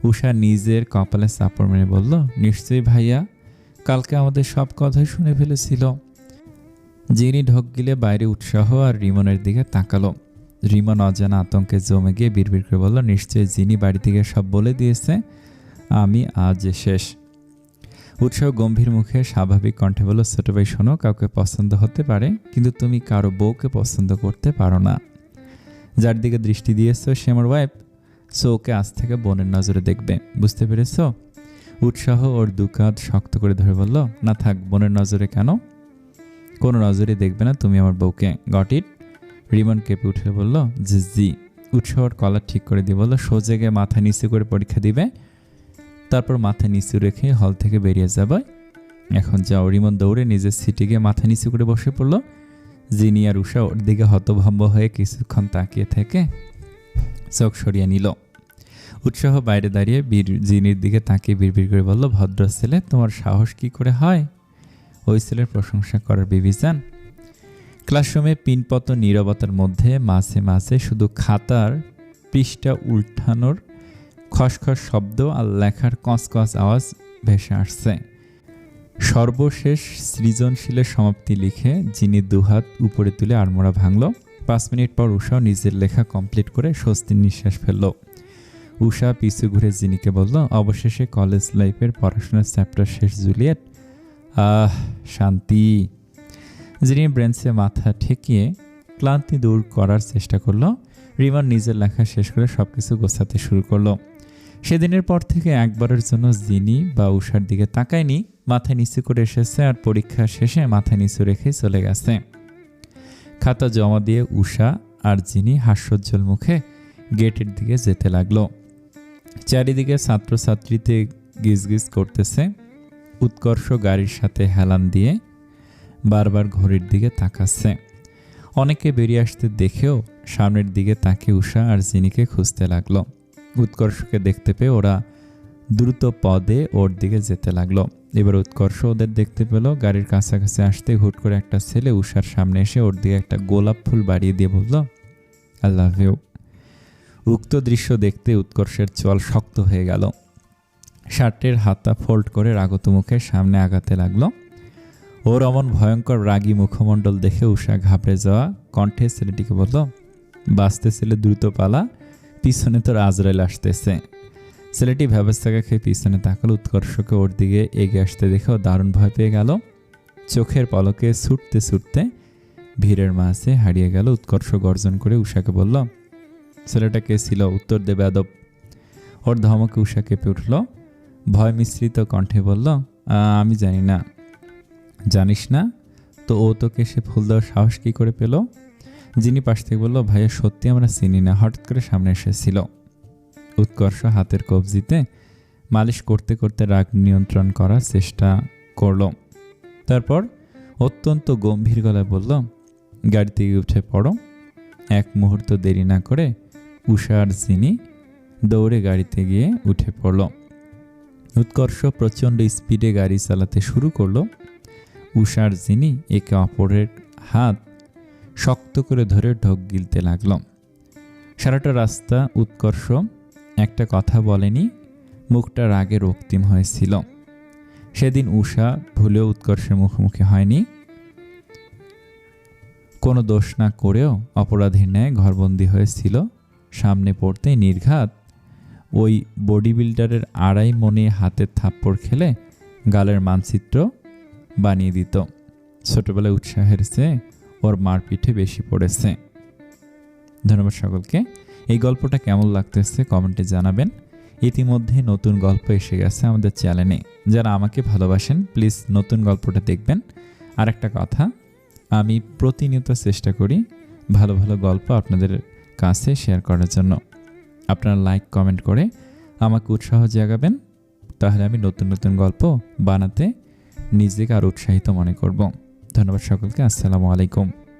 উষা নিজের কপালে চাপড় মেরে বলল, নিশ্চয়ই ভাইয়া কালকে আমাদের সব কথাই শুনে ফেলেছিল। জিনি ঢোক গিলে বাইরে উৎসাহ আর রিমনের দিকে তাকালো। রিমন অজানা আতঙ্কে জমে গিয়ে বিড়বিড় করে বলল, নিশ্চয়ই জিনি বাড়ি থেকে সব বলে দিয়েছে, আমি আজ শেষ। উৎসাহ গম্ভীর মুখে স্বাভাবিক কণ্ঠে বলল, ছোট ভাই শোনো, কাউকে পছন্দ হতে পারে, কিন্তু তুমি কারো বউকে পছন্দ করতে পারো না। যার দিকে দৃষ্টি দিয়েছ সে আমার ওয়াইফ, সো ওকে আজ থেকে বোনের নজরে দেখবে, বুঝতে পেরেছ? উৎসাহ ওর দুকাঁধ শক্ত করে ধরে বলল, না থাক, বোনের নজরে কেন? কোনো নজরে দেখবে না তুমি আমার বউকে, গট ইট? রিমন কেঁপে উঠে বলল, জি জি। উৎসাহ ওর কলার ঠিক করে দিয়ে বলল, সোজা গিয়ে মাথা নিচু করে পরীক্ষা দিবে, তারপর মাথা নিচু রেখে হল থেকে বেরিয়ে যাবে। এখন যাও। রিমন দৌড়ে নিজের সিটে গিয়ে মাথা নিচু করে বসে পড়ল। জিনি আর উষা ওর দিকে হতভম্ব হয়ে কিছুক্ষণ তাকিয়ে থেকে চোখ সরিয়ে নিল। উৎসাহ বাইরে দাঁড়িয়ে জিনির দিকে তাকিয়ে বিড়বিড় করে বলল, ভদ্র ছেলে, তোমার সাহস কি করে হয় ওই ছেলের প্রশংসা করার বিবিজান? ক্লাসরুমে পিনপত নীরবতার মধ্যে মাঝে মাঝে শুধু খাতার পৃষ্ঠা উল্টানোর খসখস শব্দ আর লেখার কঁচকঁচ আওয়াজ ভেসে আসছে। সর্বশেষ সৃজনশীলের সমাপ্তি লিখে জিনি দুহাত উপরে তুলে আড়মোড়া ভাঙল। 5 মিনিট পর উষাও নিজের লেখা কমপ্লিট করে স্বস্তির নিঃশ্বাস ফেলল। উষা পিছু ঘুরে জিনিকে বলল, অবশেষে কলেজ লাইফের পড়াশোনার চ্যাপ্টার শেষ জুলিয়েট, আহ শান্তি। জিনি ব্রেঞ্চে মাথা ঠেকিয়ে ক্লান্তি দূর করার চেষ্টা করলো। রিমন নিজের লেখা শেষ করে সবকিছু গোছাতে শুরু করলো। সেদিনের পর থেকে একবারের জন্য জিনি বা উষার দিকে তাকায়নি, মাথা নিচু করে এসেছে আর পরীক্ষা শেষে মাথা নিচু রেখেই চলে গেছে। খাতা জমা দিয়ে উষা আর জিনি হাস্যোজ্জ্বল মুখে গেটের দিকে যেতে লাগলো। চারিদিকে ছাত্রছাত্রীতে গিজগিজ করতেছে। উৎকর্ষ গাড়ির সাথে হেলান দিয়ে বারবার ঘড়ির দিকে তাকাচ্ছে। অনেকে বেরিয়ে আসতে দেখেও সামনের দিকে তাকিয়ে উষা আর জিনিকে খুঁজতে লাগলো। উৎকর্ষকে দেখতে পেয়ে ওরা দ্রুত পদে ওর দিকে যেতে লাগলো। এবার উৎকর্ষ ওদের দেখতে পেল। গাড়ির কাছাকাছি আসতে হুট করে একটা ছেলে উষার সামনে এসে ওর দিকে একটা গোলাপ ফুল বাড়িয়ে দিয়ে বলল, আই লাভ ইউ। উক্ত দৃশ্য দেখতে উৎকর্ষের চল শক্ত হয়ে গেল। শার্টের হাতা ফোল্ড করে রাগত মুখে সামনে আগাতে লাগলো। ওর অমন ভয়ঙ্কর রাগী মুখমণ্ডল দেখে উষা ঘাবড়ে যাওয়া কণ্ঠে ছেলেটিকে বলল, বাঁচতে ছেলে দ্রুত পালা, পিছনে তোর আজরাইল আসতেছে। ছেলেটি ভ্যাবাস্তাকা খেয়ে পিছনে তাকাল। উৎকর্ষকে ওর দিকে এগিয়ে আসতে দেখেও দারুণ ভয় পেয়ে গেল। চোখের পলকে ছুটতে ছুটতে ভিড়ের মাঝে হারিয়ে গেল। উৎকর্ষ গর্জন করে উষাকে বলল, ছেলেটা কে ছিল? উত্তর দেবে আদব। ওর ধমকে উষা কেঁপে উঠল। ভয় মিশ্রিত কণ্ঠে বলল, আমি জানি না। জানিস না? তো ও তোকে সে ফুল দেওয়ার সাহস কী করে পেল? যিনি পাশ থেকে বলল, ভাইয়া সত্যি আমরা চিনি না, হঠাৎ করে সামনে এসেছিল। উৎকর্ষ হাতের কবজিতে মালিশ করতে করতে রাগ নিয়ন্ত্রণ করার চেষ্টা করল। তারপর অত্যন্ত গম্ভীর গলায় বলল, গাড়ি থেকে উঠে পড়ো। এক মুহূর্ত দেরি না করে উষা আর জিনি দৌড়ে গাড়িতে গিয়ে উঠে পড়ল। উৎকর্ষ প্রচণ্ড স্পিডে গাড়ি চালাতে শুরু করলো। উষা আর জিনি একে অপরের হাত শক্ত করে ধরে ঢোক গিলতে লাগল। সারাটা রাস্তা উৎকর্ষ একটা কথা বলেনি, মুখটা রাগে রক্তিম হয়েছিল। সেদিন উষা ভুলেও উৎকর্ষের মুখোমুখি হয়নি। কোনো দোষ না করেও অপরাধীর ন্যায় ঘরবন্দি হয়েছিল। সামনে পড়তেই নির্ঘাত ওই বডি বিল্ডারের আড়াই মনে হাতের থাপ্পড় খেলে গালের মানচিত্র বানিয়ে দিত। ছোটবেলায় উৎসাহের চেয়ে ওর মার পিঠে বেশি পড়েছে। ধন্যবাদ সকলকে। এই গল্পটা কেমন লাগতেছে কমেন্টে জানাবেন। ইতিমধ্যে নতুন গল্প এসে গেছে আমাদের চ্যানেলে। যারা আমাকে ভালোবাসেন প্লিজ নতুন গল্পটা দেখবেন। আর একটা কথা, আমি প্রতিনিয়ত চেষ্টা করি ভালো ভালো গল্প আপনাদের কাছে শেয়ার করার জন্য। আপনারা লাইক কমেন্ট করে আমাকে উৎসাহ জাগাবেন, তাহলে আমি নতুন নতুন গল্প বানাতে নিজেকে আরও উৎসাহিত মনে করব। ধন্যবাদ সকলকে। আসসালামু আলাইকুম।